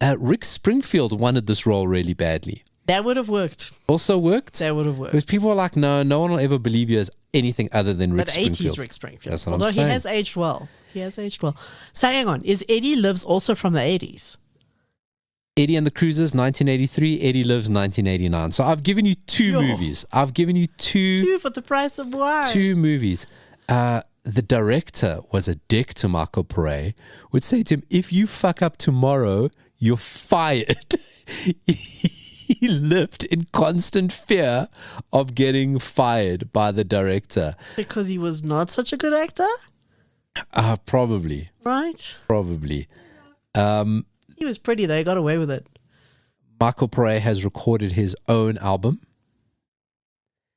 Speaker 1: Rick Springfield wanted this role really badly.
Speaker 2: That would have worked.
Speaker 1: Also worked?
Speaker 2: That would have worked.
Speaker 1: Because people are like, no one will ever believe you as anything other than Rick Springfield.
Speaker 2: 80s Rick Springfield.
Speaker 1: That's what
Speaker 2: Although
Speaker 1: I'm saying.
Speaker 2: he has aged well. So hang on, is Eddie Lives also from the 80s?
Speaker 1: Eddie and the Cruisers, 1983. Eddie Lives, 1989. So I've given you two movies. I've given you two
Speaker 2: for the price of one.
Speaker 1: Two movies. The director was a dick to Michael Pare. Would say to him, if you fuck up tomorrow, you're fired. He lived in constant fear of getting fired by the director.
Speaker 2: Because he was not such a good actor?
Speaker 1: Probably.
Speaker 2: Right?
Speaker 1: Probably.
Speaker 2: He was pretty though. He got away with it.
Speaker 1: Michael Pare has recorded his own album.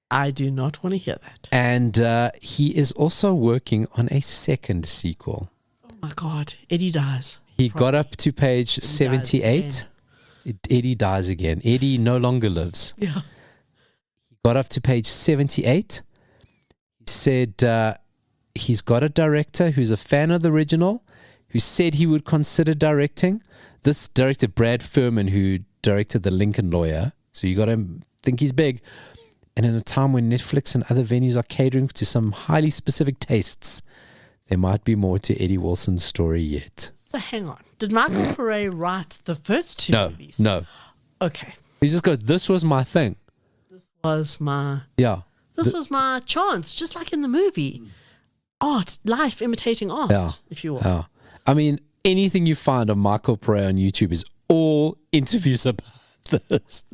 Speaker 2: I do not want to hear that.
Speaker 1: And he is also working on a second sequel.
Speaker 2: Oh my God. Eddie dies.
Speaker 1: He got up to page 78. Eddie dies again. Eddie no longer lives.
Speaker 2: Yeah.
Speaker 1: He got up to page 78. He said he's got a director who's a fan of the original, who said he would consider directing. This director, Brad Furman, who directed The Lincoln Lawyer. So you got to think he's big. And in a time when Netflix and other venues are catering to some highly specific tastes, there might be more to Eddie Wilson's story yet.
Speaker 2: So hang on. Did Michael Pare write the first two movies?
Speaker 1: No.
Speaker 2: Okay.
Speaker 1: He just goes, this was my thing.
Speaker 2: This was my chance, just like in the movie. Art, life imitating art, if you will.
Speaker 1: Yeah. I mean, anything you find of Michael Pare on YouTube is all interviews about this.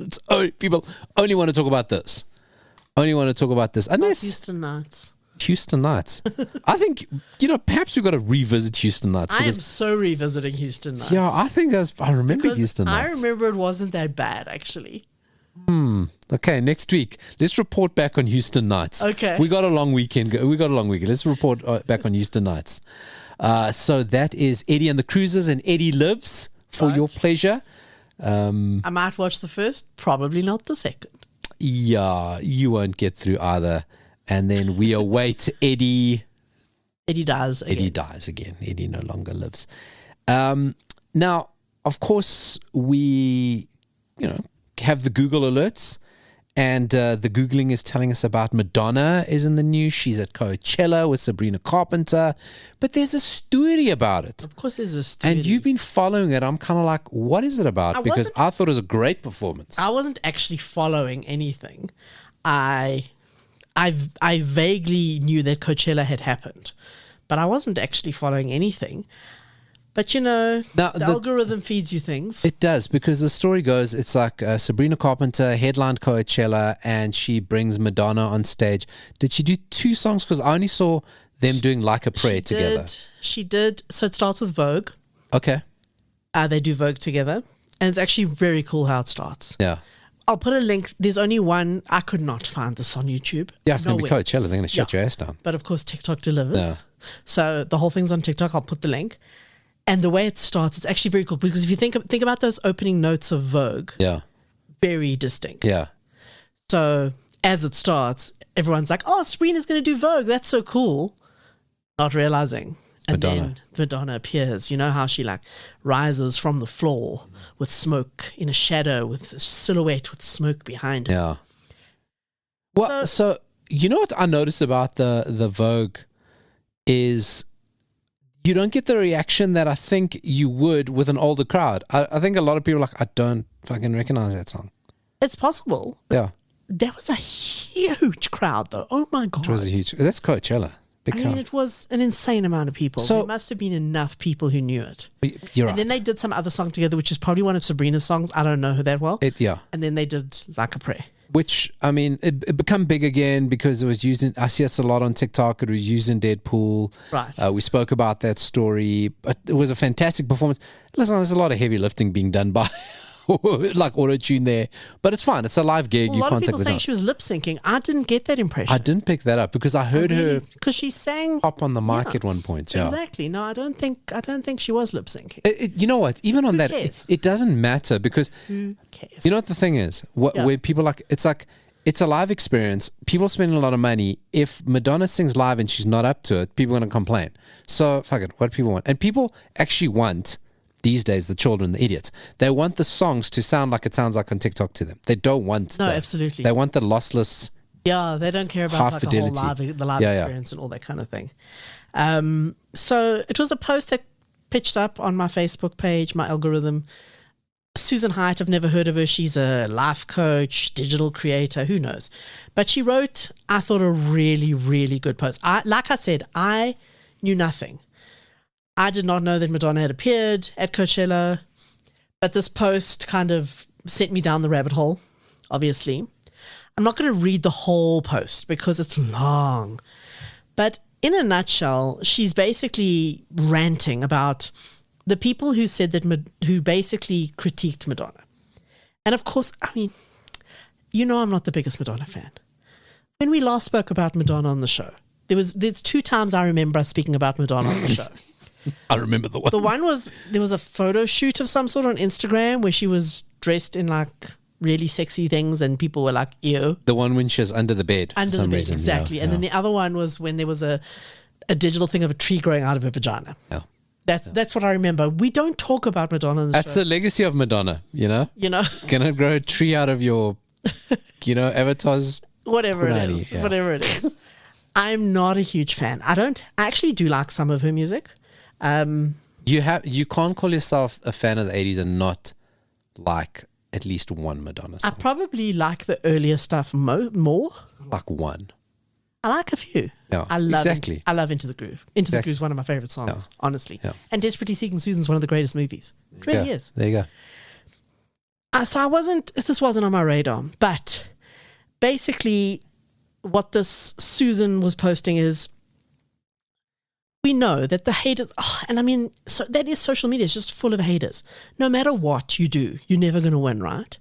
Speaker 1: People only want to talk about this. Unless Houston Nights. I think, perhaps we've got to revisit Houston Nights.
Speaker 2: I am so revisiting Houston Nights.
Speaker 1: Yeah, I think I remember Houston Nights.
Speaker 2: I remember it wasn't that bad, actually.
Speaker 1: Okay, next week, let's report back on Houston Nights.
Speaker 2: Okay.
Speaker 1: We got a long weekend. Let's report back on Houston Nights. So that is Eddie and the Cruisers and Eddie Lives for your pleasure.
Speaker 2: I might watch the first, probably not the second.
Speaker 1: Yeah, you won't get through either. And then we await Eddie.
Speaker 2: Eddie dies again.
Speaker 1: Eddie dies again. Eddie no longer lives. Now, of course, we, have the Google alerts. And the Googling is telling us about Madonna is in the news. She's at Coachella with Sabrina Carpenter. But there's a story about it.
Speaker 2: Of course there's a story.
Speaker 1: And you've been following it. I'm kind of like, what is it about? Because I thought it was a great performance.
Speaker 2: I wasn't actually following anything. I vaguely knew that Coachella had happened. But I wasn't actually following anything. But the algorithm feeds you things.
Speaker 1: It does, because the story goes, it's like Sabrina Carpenter headlined Coachella and she brings Madonna on stage. Did she do 2 songs? Because I only saw them doing Like a Prayer together.
Speaker 2: She did. So it starts with Vogue.
Speaker 1: Okay.
Speaker 2: They do Vogue together. And it's actually very cool how it starts.
Speaker 1: Yeah.
Speaker 2: I'll put a link. There's only one. I could not find this on YouTube.
Speaker 1: Yeah, it's going to be Coachella. They're going to shut your ass down.
Speaker 2: But of course, TikTok delivers.
Speaker 1: Yeah.
Speaker 2: So the whole thing's on TikTok. I'll put the link. And the way it starts, it's actually very cool. Because if you think about those opening notes of Vogue.
Speaker 1: Yeah.
Speaker 2: Very distinct.
Speaker 1: Yeah.
Speaker 2: So as it starts, everyone's like, oh, Sabrina's going to do Vogue. That's so cool. Not realizing. And then Madonna appears. You know how she like rises from the floor with smoke in a shadow, with a silhouette with smoke behind her.
Speaker 1: Yeah. Well, so you know what I noticed about the Vogue is you don't get the reaction that I think you would with an older crowd. I think a lot of people are like, I don't fucking recognize that song.
Speaker 2: It's possible.
Speaker 1: Yeah.
Speaker 2: There was a huge crowd, though. Oh, my God.
Speaker 1: It was a huge... That's Coachella. Big crowd.
Speaker 2: I mean, it was an insane amount of people.
Speaker 1: So,
Speaker 2: there must have been enough people who knew it.
Speaker 1: You're right.
Speaker 2: And then they did some other song together, which is probably one of Sabrina's songs. I don't know her that well.
Speaker 1: Yeah.
Speaker 2: And then they did Like a Prayer.
Speaker 1: Which, I mean, it became big again because it was used in... I see us a lot on TikTok. It was used in Deadpool.
Speaker 2: Right.
Speaker 1: We spoke about that story. But it was a fantastic performance. Listen, there's a lot of heavy lifting being done by... like auto-tune there, but it's fine. It's a live gig.
Speaker 2: Well,
Speaker 1: You
Speaker 2: a lot
Speaker 1: can't
Speaker 2: of
Speaker 1: take
Speaker 2: people
Speaker 1: the
Speaker 2: saying
Speaker 1: note.
Speaker 2: she was lip syncing. I didn't get that impression.
Speaker 1: I didn't pick that up because I heard her
Speaker 2: because she sang
Speaker 1: pop on the mic at one point. Yeah,
Speaker 2: exactly. No, I don't think she was lip syncing.
Speaker 1: You know what? Even on that,
Speaker 2: cares?
Speaker 1: it doesn't matter because
Speaker 2: Who cares?
Speaker 1: you know what the thing is. Where people like it's a live experience. People spending a lot of money. If Madonna sings live and she's not up to it, people are going to complain. So fuck it. What do people want? And people actually want. These days, the children, the idiots, they want the songs to sound like it sounds like on TikTok to them. They don't want
Speaker 2: absolutely.
Speaker 1: They want the lossless.
Speaker 2: Yeah, they don't care about
Speaker 1: half
Speaker 2: like
Speaker 1: fidelity.
Speaker 2: the live experience and all that kind of thing. So it was a post that pitched up on my Facebook page, my algorithm. Susan Haidt, I've never heard of her. She's a life coach, digital creator, who knows. But she wrote, I thought, a really, really good post. Like I said, I knew nothing. I did not know that Madonna had appeared at Coachella, but this post kind of sent me down the rabbit hole, obviously. I'm not going to read the whole post because it's long. But in a nutshell, she's basically ranting about the people who said that, who basically critiqued Madonna. And of course, I mean, you know I'm not the biggest Madonna fan. When we last spoke about Madonna on the show, there's 2 times I remember us speaking about Madonna on the show.
Speaker 1: I remember the one.
Speaker 2: The one was, there was a photo shoot of some sort on Instagram where she was dressed in like really sexy things and people were like, ew.
Speaker 1: The one when she was under the bed for some reason.
Speaker 2: Exactly. And then the other one was when there was a digital thing of a tree growing out of her vagina.
Speaker 1: Yeah.
Speaker 2: That's what I remember. We don't talk about Madonna on the
Speaker 1: That's
Speaker 2: show.
Speaker 1: the legacy of Madonna, you know? Gonna grow a tree out of your, avatars.
Speaker 2: Whatever
Speaker 1: punani,
Speaker 2: it is.
Speaker 1: yeah.
Speaker 2: Whatever it is. I'm not a huge fan. I actually do like some of her music.
Speaker 1: You can't call yourself a fan of the 80s and not like at least one Madonna song.
Speaker 2: I probably like the earlier stuff more.
Speaker 1: Like one.
Speaker 2: I like a few.
Speaker 1: Yeah,
Speaker 2: I love
Speaker 1: exactly.
Speaker 2: I love Into the Groove. Into the Groove is one of my favorite songs, honestly.
Speaker 1: Yeah.
Speaker 2: And Desperately Seeking Susan's one of the greatest movies. It really is.
Speaker 1: There you go.
Speaker 2: So this wasn't on my radar. But basically what this Susan was posting is, we know that the haters, and I mean, so that is social media. It's just full of haters. No matter what you do, you're never going to win, right?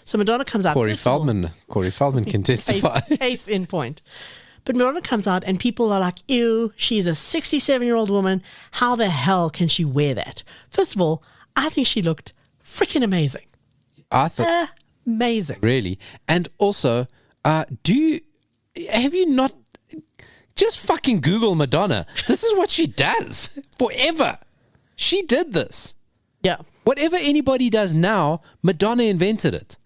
Speaker 2: So Madonna comes out.
Speaker 1: Corey Feldman can testify.
Speaker 2: Case in point. But Madonna comes out and people are like, ew, she's a 67-year-old woman. How the hell can she wear that? First of all, I think she looked freaking amazing.
Speaker 1: I thought
Speaker 2: amazing.
Speaker 1: Really? And also, have you not just fucking Google Madonna? This is what she does forever. She did this.
Speaker 2: Yeah.
Speaker 1: Whatever anybody does now, Madonna invented it.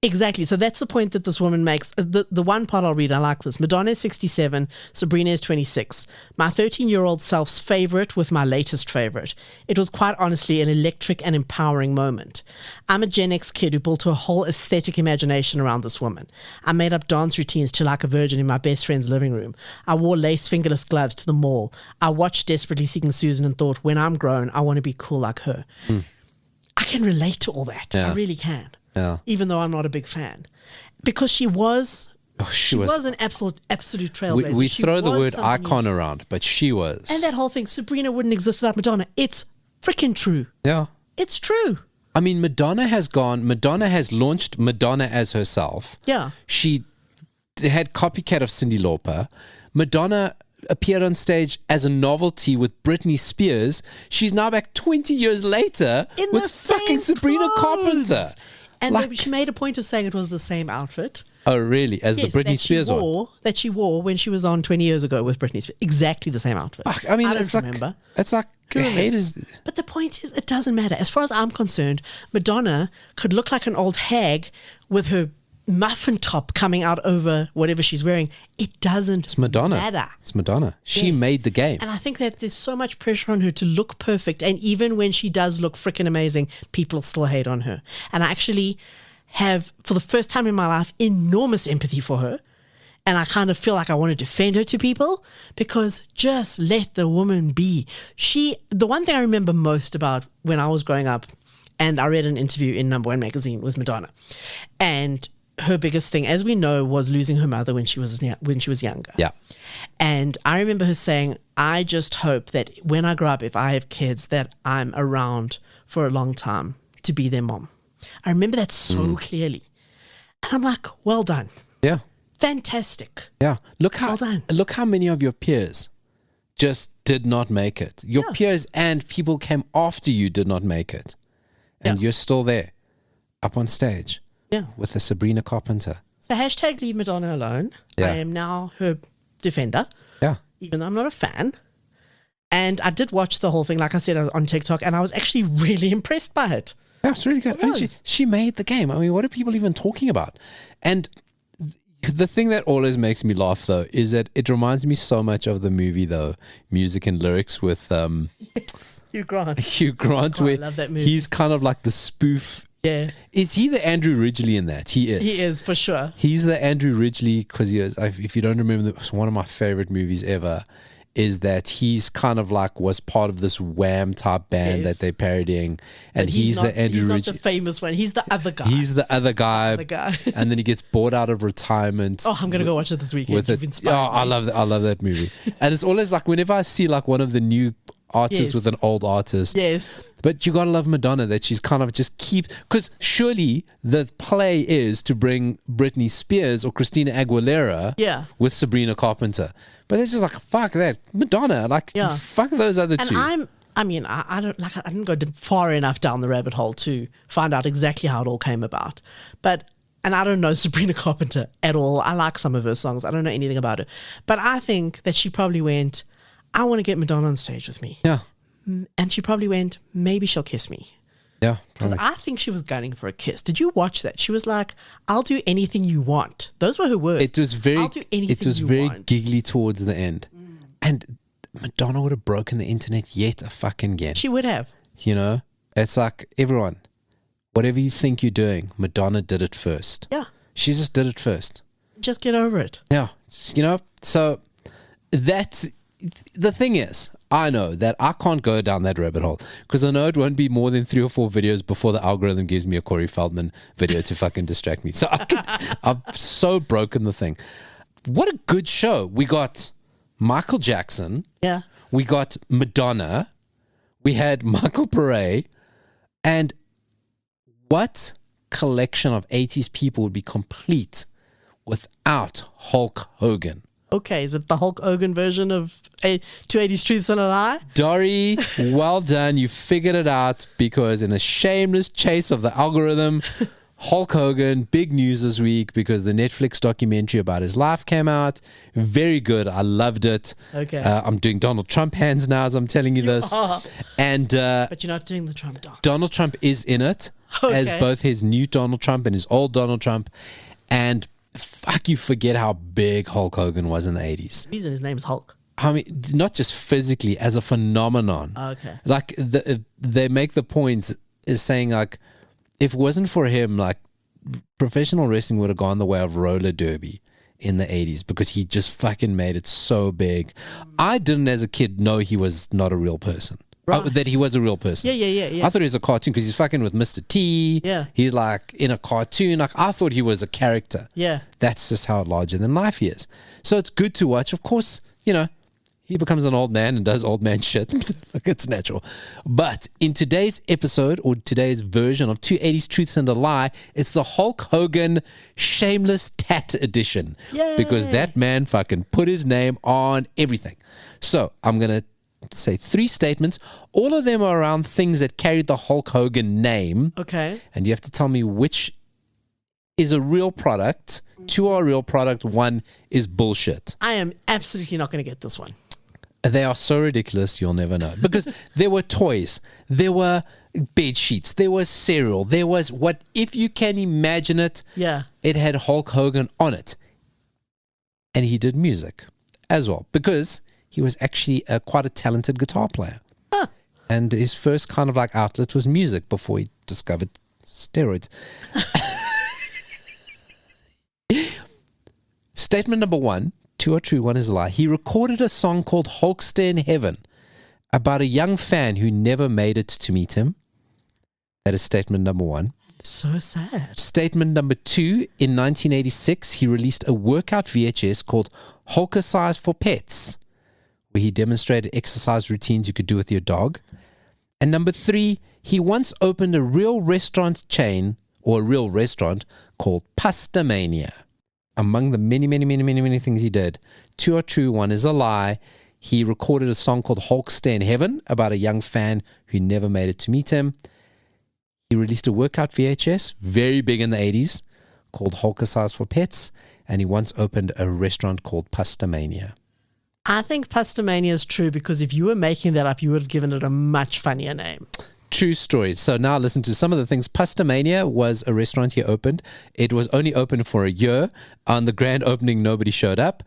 Speaker 2: Exactly. So that's the point that this woman makes. The one part I'll read, I like this. Madonna is 67, Sabrina is 26. My 13-year-old self's favorite with my latest favorite. It was quite honestly an electric and empowering moment. I'm a Gen X kid who built a whole aesthetic imagination around this woman. I made up dance routines to Like a Virgin in my best friend's living room. I wore lace fingerless gloves to the mall. I watched Desperately Seeking Susan and thought, when I'm grown, I want to be cool like her. I can relate to all that.
Speaker 1: Yeah.
Speaker 2: I really can.
Speaker 1: Yeah.
Speaker 2: Even though I'm not a big fan, because she was an absolute trailblazer.
Speaker 1: We
Speaker 2: She
Speaker 1: throw the
Speaker 2: was
Speaker 1: word
Speaker 2: something
Speaker 1: icon around, but she was.
Speaker 2: and that whole thing, Sabrina wouldn't exist without Madonna. It's freaking true.
Speaker 1: Yeah.
Speaker 2: It's true.
Speaker 1: I mean, Madonna has launched Madonna as herself.
Speaker 2: Yeah.
Speaker 1: She had copycat of Cyndi Lauper. Madonna appeared on stage as a novelty with Britney Spears. She's now back 20 years later
Speaker 2: In
Speaker 1: with
Speaker 2: the same
Speaker 1: fucking Sabrina
Speaker 2: clothes.
Speaker 1: Carpenter.
Speaker 2: And
Speaker 1: Like-
Speaker 2: she made a point of saying it was the same outfit.
Speaker 1: Oh, really? As
Speaker 2: Yes,
Speaker 1: the Britney
Speaker 2: that
Speaker 1: Spears one?
Speaker 2: that she wore when she was on 20 years ago with Britney Spears. Exactly the same outfit.
Speaker 1: Fuck, I mean,
Speaker 2: don't
Speaker 1: it's like,
Speaker 2: remember.
Speaker 1: it's like haters.
Speaker 2: But the point is, it doesn't matter. As far as I'm concerned, Madonna could look like an old hag with her muffin top coming out over whatever she's wearing. It doesn't
Speaker 1: It's Madonna.
Speaker 2: matter.
Speaker 1: It's Madonna. She
Speaker 2: Yes.
Speaker 1: made the game.
Speaker 2: And I think that there's so much pressure on her to look perfect. And even when she does look freaking amazing, people still hate on her. And I actually have, for the first time in my life, enormous empathy for her. And I kind of feel like I want to defend her to people because just let the woman be. The one thing I remember most about when I was growing up, and I read an interview in Number One magazine with Madonna, and her biggest thing, as we know, was losing her mother when she was younger.
Speaker 1: Yeah.
Speaker 2: And I remember her saying, I just hope that when I grow up, if I have kids, that I'm around for a long time to be their mom. I remember that so clearly. And I'm like, well done.
Speaker 1: Yeah.
Speaker 2: Fantastic.
Speaker 1: Yeah. Look
Speaker 2: Well done.
Speaker 1: how many of your peers just did not make it. Your peers and people came after you did not make it. And you're still there, up on stage.
Speaker 2: Yeah.
Speaker 1: With a Sabrina Carpenter.
Speaker 2: So hashtag leave Madonna alone.
Speaker 1: Yeah.
Speaker 2: I am now her defender,
Speaker 1: Yeah.
Speaker 2: even though I'm not a fan. And I did watch the whole thing, like I said, on TikTok, and I was actually really impressed by it.
Speaker 1: Yeah, it's really good.
Speaker 2: It
Speaker 1: I mean,
Speaker 2: was.
Speaker 1: she made the game. I mean, what are people even talking about? And the thing that always makes me laugh, though, is that it reminds me so much of the movie, though, Music and Lyrics with
Speaker 2: Yes, Hugh Grant.
Speaker 1: Hugh Grant,
Speaker 2: Oh, I
Speaker 1: where
Speaker 2: love that movie.
Speaker 1: he's kind of like the spoof.
Speaker 2: Yeah,
Speaker 1: Is he the Andrew Ridgeley in that? He is.
Speaker 2: he is for sure.
Speaker 1: He's the Andrew Ridgeley because he is. If you don't remember, one of my favorite movies ever is that he's kind of like was part of this Wham type band
Speaker 2: Yes.
Speaker 1: that they're parodying, and
Speaker 2: But
Speaker 1: he's
Speaker 2: not,
Speaker 1: the Andrew
Speaker 2: he's not
Speaker 1: Ridgeley.
Speaker 2: the famous one. He's the other guy.
Speaker 1: He's the other guy,
Speaker 2: the guy.
Speaker 1: and then he gets bored out of retirement.
Speaker 2: Oh, I'm gonna go watch it this weekend.
Speaker 1: with
Speaker 2: You've
Speaker 1: it.
Speaker 2: inspired
Speaker 1: Oh, I
Speaker 2: me.
Speaker 1: love that. I love that movie. And it's always like whenever I see like one of the new artists
Speaker 2: Yes.
Speaker 1: with an old artist.
Speaker 2: Yes.
Speaker 1: But you gotta love Madonna that she's kind of just because surely the play is to bring Britney Spears or Christina Aguilera
Speaker 2: Yeah.
Speaker 1: with Sabrina Carpenter. But it's just like, fuck that. Madonna, like,
Speaker 2: Yeah.
Speaker 1: fuck those other
Speaker 2: And
Speaker 1: two.
Speaker 2: I didn't go far enough down the rabbit hole to find out exactly how it all came about. And I don't know Sabrina Carpenter at all. I like some of her songs. I don't know anything about her. But I think that she probably went, I want to get Madonna on stage with me.
Speaker 1: Yeah.
Speaker 2: And she probably went, maybe she'll kiss me.
Speaker 1: Yeah.
Speaker 2: Because
Speaker 1: Probably.
Speaker 2: I think she was gunning for a kiss. Did you watch that? She was like, I'll do anything you want. Those were her words.
Speaker 1: It was very,
Speaker 2: I'll do anything
Speaker 1: it was
Speaker 2: you
Speaker 1: very
Speaker 2: want.
Speaker 1: giggly towards the end. And Madonna would have broken the internet yet a fucking again.
Speaker 2: She would have.
Speaker 1: You know? It's like, everyone, whatever you think you're doing, Madonna did it first.
Speaker 2: Yeah.
Speaker 1: She just did it first.
Speaker 2: Just get over it.
Speaker 1: Yeah. You know? So that's the thing is, I know that I can't go down that rabbit hole because I know it won't be more than 3 or 4 videos before the algorithm gives me a Corey Feldman video to fucking distract me. So I've so broken the thing. What a good show. We got Michael Jackson.
Speaker 2: Yeah.
Speaker 1: We got Madonna. We had Michael Pare. And what collection of 80s people would be complete without Hulk Hogan?
Speaker 2: Okay, is it the Hulk Hogan version of 280's Truths and a Lie?
Speaker 1: Dori, well done. You figured it out because in a shameless chase of the algorithm, Hulk Hogan, big news this week because the Netflix documentary about his life came out. Very good. I loved it.
Speaker 2: Okay.
Speaker 1: I'm doing Donald Trump hands now as I'm telling you this.
Speaker 2: are.
Speaker 1: And
Speaker 2: But you're not doing the Trump dog.
Speaker 1: Donald Trump is in it as
Speaker 2: Okay.
Speaker 1: both his new Donald Trump and his old Donald Trump. And fuck, you forget how big Hulk Hogan was in the 80s.
Speaker 2: The reason his name's Hulk.
Speaker 1: I mean, not just physically, as a phenomenon.
Speaker 2: Okay.
Speaker 1: Like, they make the points is saying, like, if it wasn't for him, like, professional wrestling would have gone the way of roller derby in the 80s because he just fucking made it so big. I didn't, as a kid, know he was not a real person.
Speaker 2: Right.
Speaker 1: That he was a real person.
Speaker 2: Yeah.
Speaker 1: I thought he was a cartoon because he's fucking with Mr. T.
Speaker 2: Yeah.
Speaker 1: He's like in a cartoon. Like, I thought he was a character.
Speaker 2: Yeah.
Speaker 1: That's just how larger than life he is. So it's good to watch. Of course, you know, he becomes an old man and does old man shit. Like, it's natural. But in today's episode or today's version of 280's Truths and a Lie, it's the Hulk Hogan Shameless Tat edition.
Speaker 2: Yay.
Speaker 1: Because that man fucking put his name on everything. So I'm going to say 3 statements. All of them are around things that carried the Hulk Hogan name.
Speaker 2: Okay.
Speaker 1: And you have to tell me which is a real product, 2 are a real product, 1 is bullshit.
Speaker 2: I am absolutely not going to get this one.
Speaker 1: They are so ridiculous, you'll never know. Because there were toys, there were bed sheets, there was cereal, there was what, if you can imagine it, it had Hulk Hogan on it. And he did music as well, because he was actually quite a talented guitar player.
Speaker 2: Huh.
Speaker 1: And his first kind of like outlet was music before he discovered steroids. Statement number 1, 2 are true, 1 is a lie. He recorded a song called Hulkster in Heaven about a young fan who never made it to meet him. That is statement number 1.
Speaker 2: So sad.
Speaker 1: Statement number 2, in 1986, he released a workout VHS called Hulkster for Pets, where he demonstrated exercise routines you could do with your dog. And number 3, he once opened a real restaurant chain, or a real restaurant, called Pastamania. Among the many things he did, 2 are true, 1 is a lie. He recorded a song called Hulkster in Heaven about a young fan who never made it to meet him. He released a workout VHS, very big in the 80s, called Hulkster for Pets, and he once opened a restaurant called Pastamania.
Speaker 2: I think Pastamania is true, because if you were making that up, you would have given it a much funnier name.
Speaker 1: True story. So now listen to some of the things. Pastamania was a restaurant he opened. It was only open for a year. On the grand opening, nobody showed up.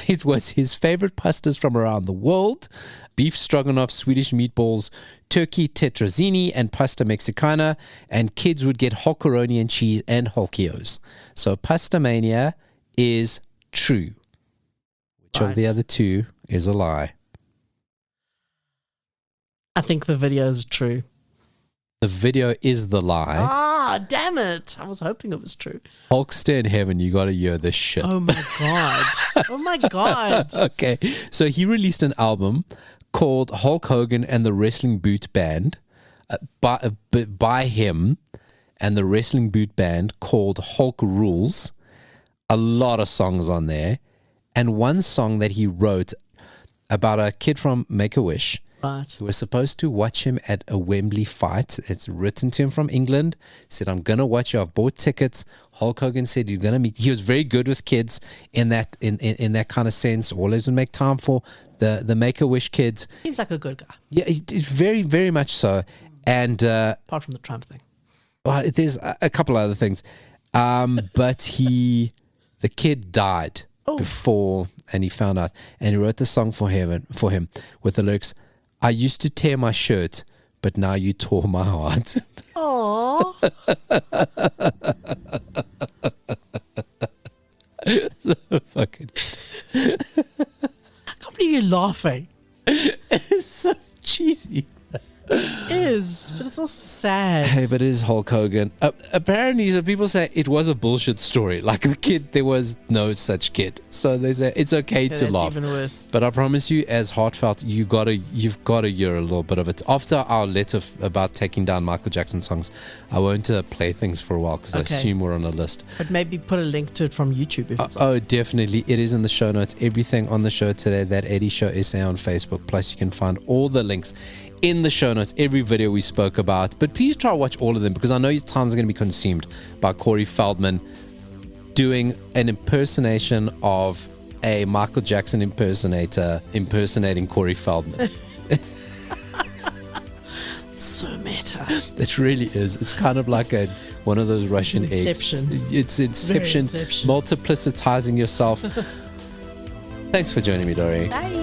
Speaker 1: It was his favorite pastas from around the world: beef stroganoff, Swedish meatballs, turkey tetrazzini, and pasta mexicana. And kids would get hulkaroni and cheese and Hulkios. So Pastamania is true. Which of the other 2 is a lie?
Speaker 2: I think the video is true.
Speaker 1: The video is the lie.
Speaker 2: Ah, damn it. I was hoping it was true.
Speaker 1: Hulkster in Heaven, you got to hear this shit.
Speaker 2: Oh my God. Oh my God.
Speaker 1: Okay. So he released an album called Hulk Hogan and the Wrestling Boot Band by him and the Wrestling Boot Band, called Hulk Rules. A lot of songs on there. And one song that he wrote about a kid from Make-A-Wish,
Speaker 2: right,
Speaker 1: who was supposed to watch him at a Wembley fight. It's written to him from England. Said, I'm going to watch you. I've bought tickets. Hulk Hogan said, you're going to meet. He was very good with kids in that kind of sense. Always would make time for the Make-A-Wish kids.
Speaker 2: Seems like a good guy.
Speaker 1: Yeah, he's very, very much so. And
Speaker 2: apart from the Trump thing.
Speaker 1: Well, there's a couple other things. But the kid died before, and he found out. And he wrote the song for him with the lyrics, I used to tear my shirt, but now you tore my heart.
Speaker 2: Aww.
Speaker 1: So fucking.
Speaker 2: I can't believe you're laughing.
Speaker 1: It's so cheesy.
Speaker 2: It is, but it's also sad.
Speaker 1: Hey, but it is Hulk Hogan. Apparently, so people say it was a bullshit story. Like the kid, there was no such kid. So they say it's okay to laugh.
Speaker 2: Even worse.
Speaker 1: But I promise you, as heartfelt, you've got to hear a little bit of it. After our letter about taking down Michael Jackson songs, I won't play things for a while because I assume we're on a list.
Speaker 2: But maybe put a link to it from YouTube if it's on.
Speaker 1: Oh, definitely. It is in the show notes. Everything on the show today, that Eddie Show essay on Facebook. Plus, you can find all the links in the show notes, every video we spoke about. But please try to watch all of them, because I know your time's going to be consumed by Corey Feldman doing an impersonation of a Michael Jackson impersonator impersonating Corey Feldman.
Speaker 2: So meta.
Speaker 1: It really is. It's kind of like one of those Russian
Speaker 2: Inception.
Speaker 1: eggs. It's Inception. Multiplicitizing yourself. Thanks for joining me, Dori.
Speaker 2: Bye.